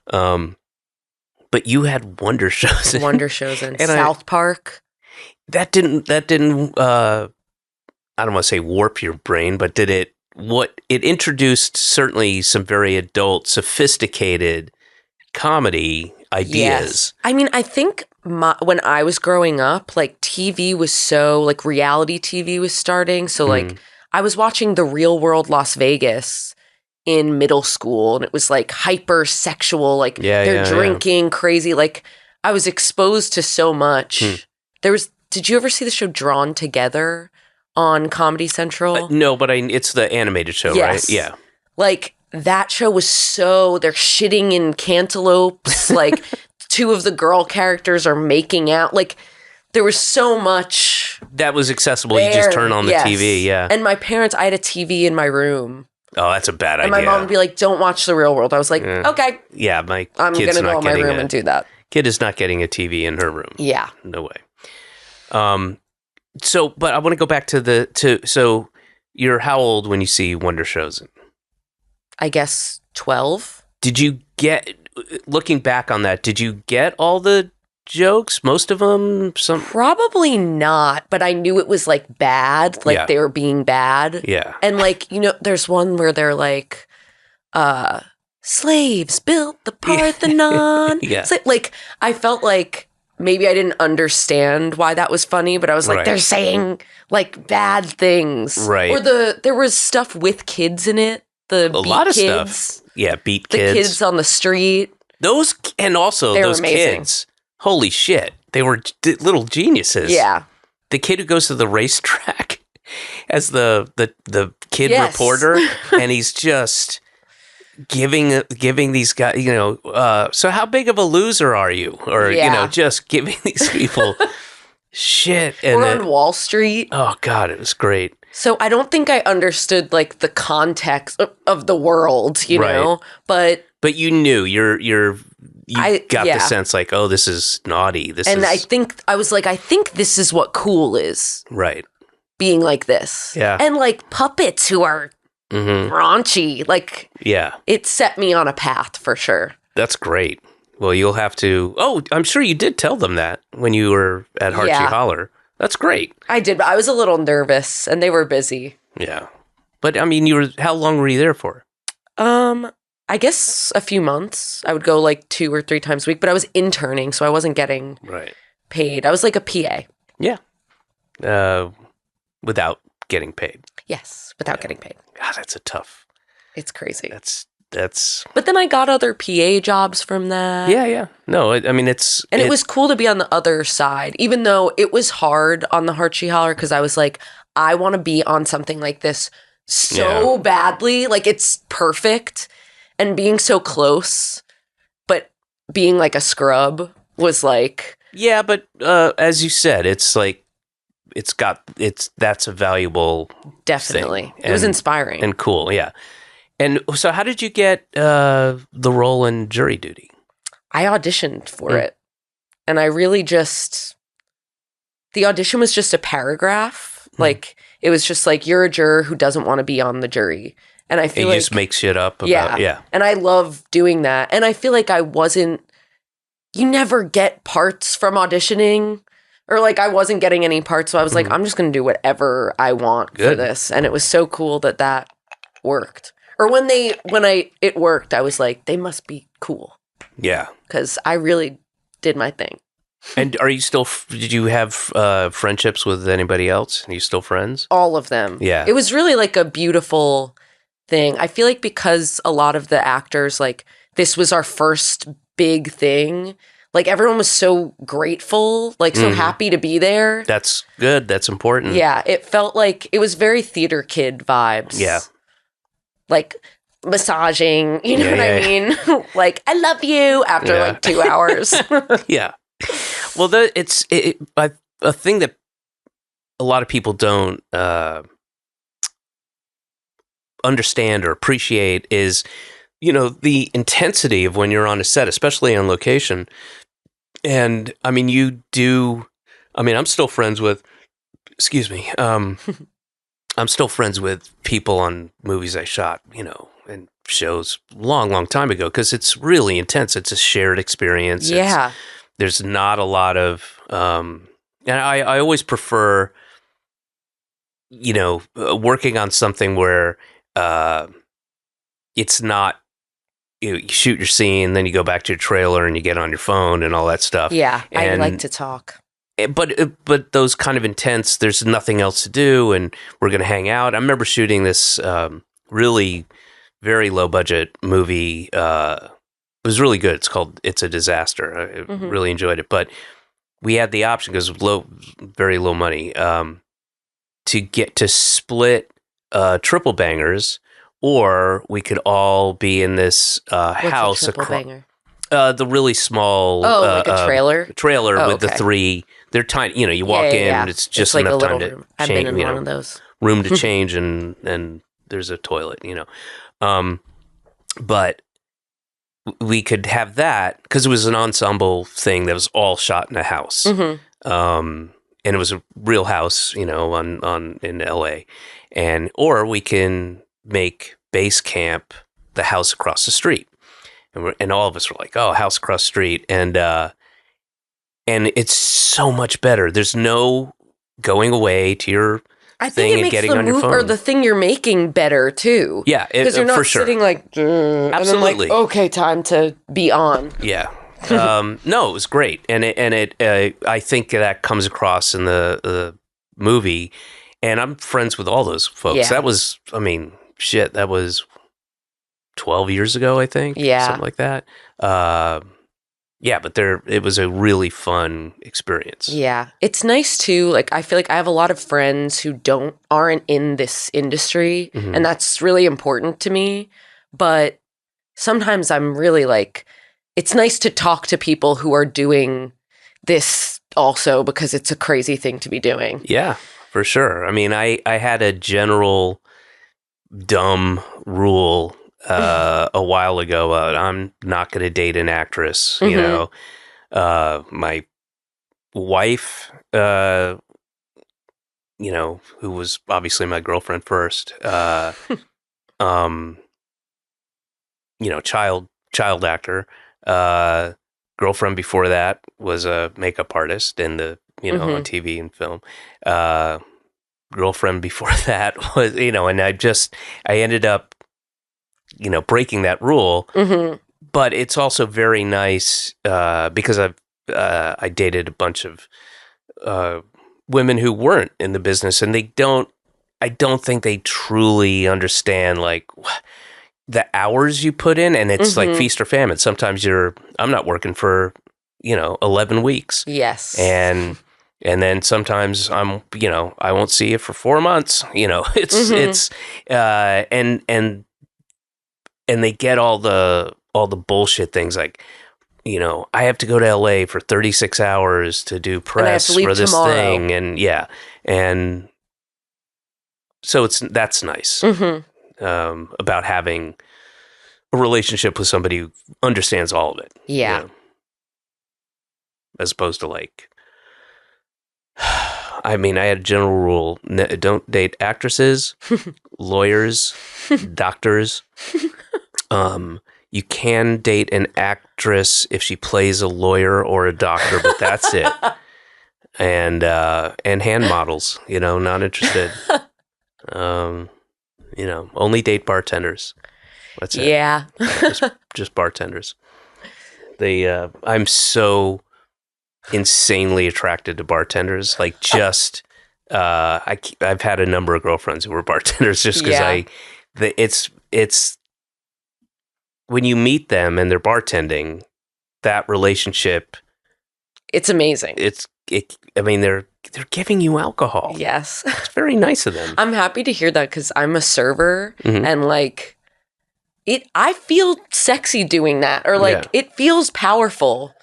But you had Wonder Shows. Wonder Shows and South Park. That didn't I don't want to say warp your brain, but it introduced certainly some very adult, sophisticated comedy ideas. Yes. I mean, I think when I was growing up, like TV was so, like reality TV was starting. So like I was watching The Real World Las Vegas in middle school, and it was like hyper sexual, like they're drinking crazy. Like I was exposed to so much. Did you ever see the show Drawn Together on Comedy Central? No, but it's the animated show, right? Yeah. Like that show was they're shitting in cantaloupes. Like two of the girl characters are making out. Like there was so much that was accessible. You just turn on the TV. Yeah. And my parents, I had a TV in my room. Oh, that's a bad idea. And my mom would be like, "Don't watch The Real World." I was like, "Okay." Yeah, I'm going to go in my room and do that. Kid is not getting a TV in her room. Yeah. No way. So, but I want to go back so you're how old when you see Wonder Shows? I guess 12. Looking back on that, did you get all the jokes? Most of them? Probably not, but I knew it was like bad, like they were being bad. Yeah. And like, there's one where they're like, slaves built the Parthenon. Yeah. Like, I felt like maybe I didn't understand why that was funny, but I was like, they're saying like bad things. Right. Or there was stuff with kids in it. A lot of kids. Stuff. Yeah, beat kids. The kids on the street. Those kids. Holy shit. They were little geniuses. Yeah. The kid who goes to the racetrack as the kid reporter, and he's just giving these guys, so how big of a loser are you? Or, just giving these people shit. And we're on Wall Street. Oh, God, it was great. So I don't think I understood like the context of the world, you know, but you knew you got the sense like, oh, this is naughty. I think I was like, I think this is what cool is. Right. Being like this. Yeah. And like puppets who are raunchy. Like, it set me on a path for sure. That's great. Well, you'll have to. Oh, I'm sure you did tell them that when you were at Harchie Holler. That's great. I did, but I was a little nervous, and they were busy. Yeah, but I mean, how long were you there for? I guess a few months. I would go like 2 or 3 times a week, but I was interning, so I wasn't getting paid. I was like a PA. Yeah. Without getting paid. Yes, without getting paid. God, that's a tough. It's crazy. That's. But then I got other PA jobs from that. Yeah. No, I mean, it was cool to be on the other side, even though it was hard on the Harchie Holler because I was like, I want to be on something like this so badly. Like, it's perfect. And being so close, but being like a scrub was like. Yeah, but as you said, it's like, that's a valuable. Definitely. It was inspiring. And cool, yeah. And so how did you get the role in Jury Duty? I auditioned for it. And I really the audition was just a paragraph. Like, it was just like, you're a juror who doesn't want to be on the jury. And I feel like. You just make shit up about, yeah. And I love doing that. And I feel like you never get parts from auditioning. Or like, I wasn't getting any parts. So I was like, I'm just going to do whatever I want for this. And it was so cool that worked. Or when it worked, I was like, they must be cool. Yeah. Because I really did my thing. And did you have friendships with anybody else? Are you still friends? All of them. Yeah. It was really like a beautiful thing. I feel like because a lot of the actors, like, this was our first big thing. Like, everyone was so grateful, like, so happy to be there. That's good. That's important. Yeah. It felt like it was very theater kid vibes. Yeah. like massaging, you know what I mean? Like, I love you after like 2 hours. Yeah. Well, a thing that a lot of people don't understand or appreciate is, the intensity of when you're on a set, especially on location. And I mean, I'm still friends with, excuse me, I'm still friends with people on movies I shot, and shows long time ago, because it's really intense. It's a shared experience. Yeah. There's not a lot of, and I always prefer, working on something where it's not, you shoot your scene, then you go back to your trailer and you get on your phone and all that stuff. Yeah, and, I like to talk. But those kind of intense, there's nothing else to do, and we're going to hang out. I remember shooting this really very low budget movie. It was really good. It's called It's a Disaster. I really enjoyed it. But we had the option, because very low money, to get to split triple bangers, or we could all be in this house. What's a triple banger? The really small, like a trailer with the three. They're tiny. You walk in, it's just like enough a time to room. I've been in one of those. Room to change, and there's a toilet. But we could have that, because it was an ensemble thing that was all shot in a house. And it was a real house, in LA, or we can make base camp the house across the street, and all of us were like, "Oh, house across the street," and it's so much better. There's no going away to your thing and getting on your phone, or the thing you're making better too. Yeah, because you're not sitting like, absolutely. And then like, okay, time to be on. Yeah. No, it was great, and it I think that comes across in the movie, and I'm friends with all those folks. Yeah. That was, that was 12 years ago, I think. Yeah, something like that. But it was a really fun experience. Yeah, it's nice too. Like, I feel like I have a lot of friends who aren't in this industry, and that's really important to me. But sometimes I'm really like, it's nice to talk to people who are doing this also, because it's a crazy thing to be doing. Yeah, for sure. I had a general dumb rule a while ago. I'm not going to date an actress. My wife, who was obviously my girlfriend first, child actor. Girlfriend before that was a makeup artist on TV and film. Girlfriend before that was, and I ended up, breaking that rule. But it's also very nice because I dated a bunch of women who weren't in the business, and I don't think they truly understand like the hours you put in, and it's like feast or famine. Sometimes I'm not working for, 11 weeks. Yes. And then sometimes I won't see you for 4 months, it's and they get all the bullshit things like, I have to go to LA for 36 hours to do press for this thing. And and so that's nice. About having a relationship with somebody who understands all of it. Yeah. As opposed to like, I had a general rule: don't date actresses, lawyers, doctors. You can date an actress if she plays a lawyer or a doctor, but that's it. And hand models, not interested. Only date bartenders. That's it. Yeah. just bartenders. I'm so insanely attracted to bartenders. Like, just, I've had a number of girlfriends who were bartenders just because it's when you meet them and they're bartending, that relationship, it's amazing. They're giving you alcohol. Yes. It's very nice of them. I'm happy to hear that, because I'm a server, and like, I feel sexy doing that, or like it feels powerful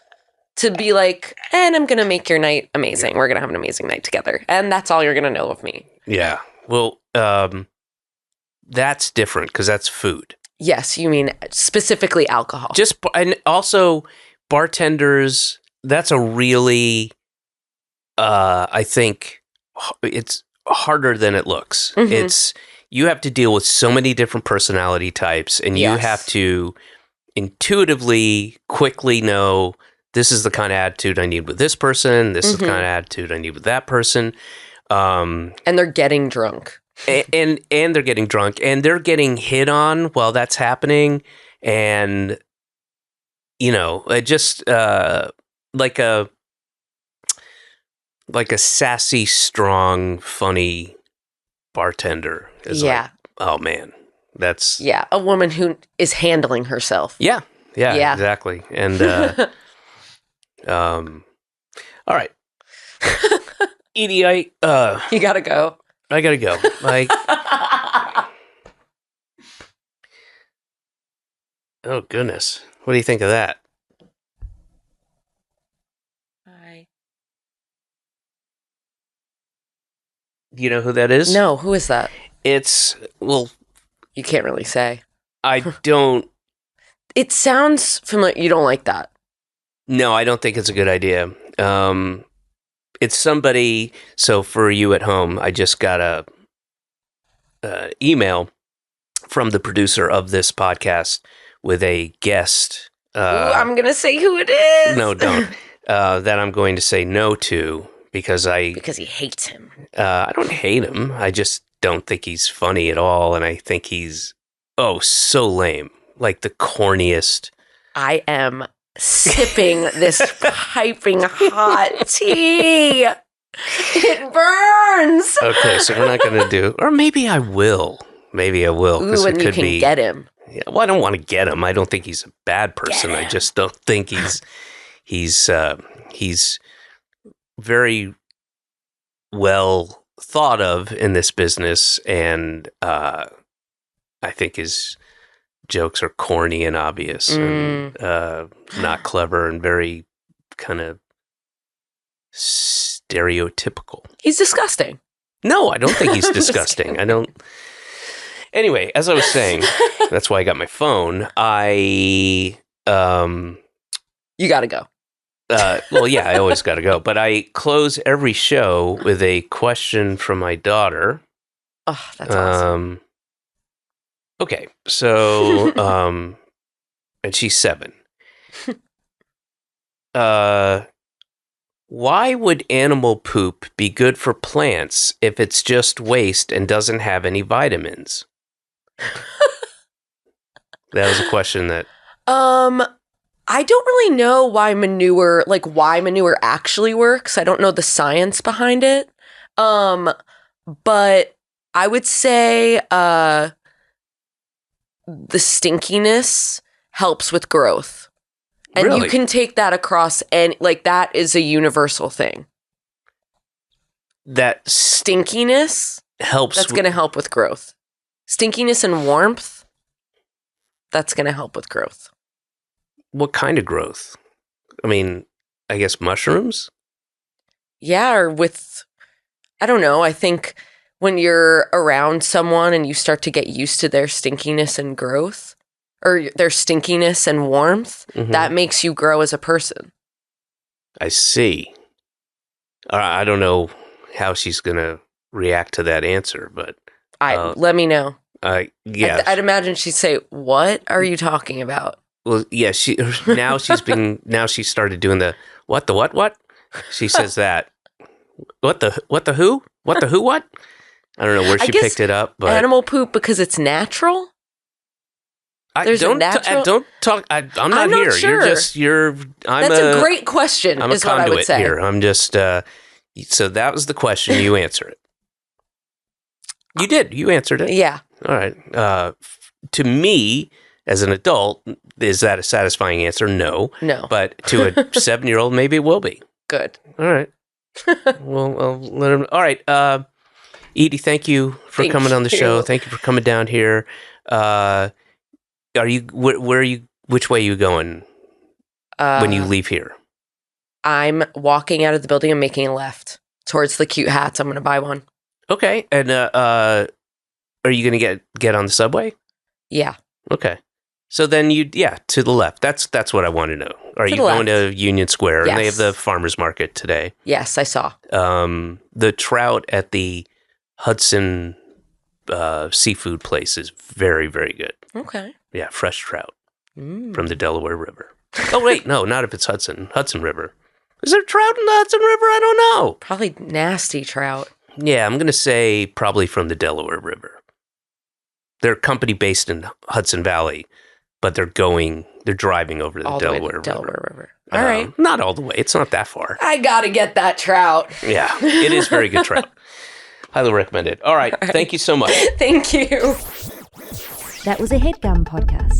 to be like, and I'm going to make your night amazing. We're going to have an amazing night together. And that's all you're going to know of me. Yeah. Well, that's different because that's food. Yes. You mean specifically alcohol. And also bartenders, that's a really, I think it's harder than it looks. Mm-hmm. You have to deal with so many different personality types, and you have to intuitively, quickly know this is the kind of attitude I need with this person. This is the kind of attitude I need with that person. And they're getting drunk. And they're getting drunk, and they're getting hit on while that's happening. And, just like a sassy, strong, funny bartender is like, oh man, that's... Yeah, a woman who is handling herself. Yeah, exactly. And, all right. Edy, you gotta go. I gotta go. Oh goodness, what do you think of that? Hi. Do you know who that is? No, who is that? You can't really say. I don't. It sounds familiar. You don't like that? No, I don't think it's a good idea. It's somebody. So for you at home, I just got a email from the producer of this podcast with a guest. Ooh, I'm gonna say who it is. No, don't. That I'm going to say no to because he hates him. I don't hate him. I just don't think he's funny at all, and I think he's so lame, like the corniest. I am sipping this piping hot tea. It burns. Okay, so we're not going to do, or maybe I will. Maybe I will. Ooh, and you can get him. Yeah, well, I don't want to get him. I don't think he's a bad person. I just don't think he's very well thought of in this business, and I think his jokes are corny and obvious and not clever and very kind of stereotypical. He's disgusting. No, I don't think he's disgusting. I don't. Anyway, as I was saying, that's why I got my phone. You got to go. Well, yeah, I always got to go. But I close every show with a question from my daughter. Oh, that's awesome. Okay, so, and she's 7. Why would animal poop be good for plants if it's just waste and doesn't have any vitamins? That was a question that... I don't really know why manure actually works. I don't know the science behind it. But I would say the stinkiness helps with growth. And really? You can take that across, and that is a universal thing. That stinkiness helps. That's going to help with growth. Stinkiness and warmth, that's going to help with growth. What kind of growth? I mean, I guess mushrooms? Yeah, or I don't know. I think when you're around someone and you start to get used to their stinkiness and growth, or their stinkiness and warmth, that makes you grow as a person. I see. I don't know how she's going to react to that answer, but... let me know. Yeah. I'd imagine she'd say, "What are you talking about?" Well, yeah, now she started doing the what? She says that. What the who? What the who what? I don't know where she picked it up, but animal poop because it's natural? Don't talk. I'm not here. Sure. That's a great question. I'm is a what I would conduit say. here. I'm just. So that was the question. You answer it. You did. You answered it. Yeah. All right. To me, as an adult, is that a satisfying answer? No. No. But to a 7-year-old, maybe it will be. Good. All right. Well, I'll let him. All right. Edy, thank you for coming on the show. Thank you for coming down here. Are you? Where are you? Which way are you going when you leave here? I'm walking out of the building and making a left towards the cute hats. I'm going to buy one. Okay. And are you going to get on the subway? Yeah. Okay. So then to the left. That's what I want to know. Are you going to Union Square? Yes. And they have the farmers market today. Yes, I saw. The trout at the Hudson seafood place is very, very good. Okay. Yeah, fresh trout from the Delaware River. Oh, wait, no, not if it's Hudson River. Is there trout in the Hudson River? I don't know. Probably nasty trout. Yeah, I'm going to say probably from the Delaware River. They're a company based in Hudson Valley, but they're driving over to the Delaware River. All right. Not all the way. It's not that far. I got to get that trout. Yeah, it is very good trout. Highly recommend it. All right. Thank you so much. Thank you. That was a Headgum podcast.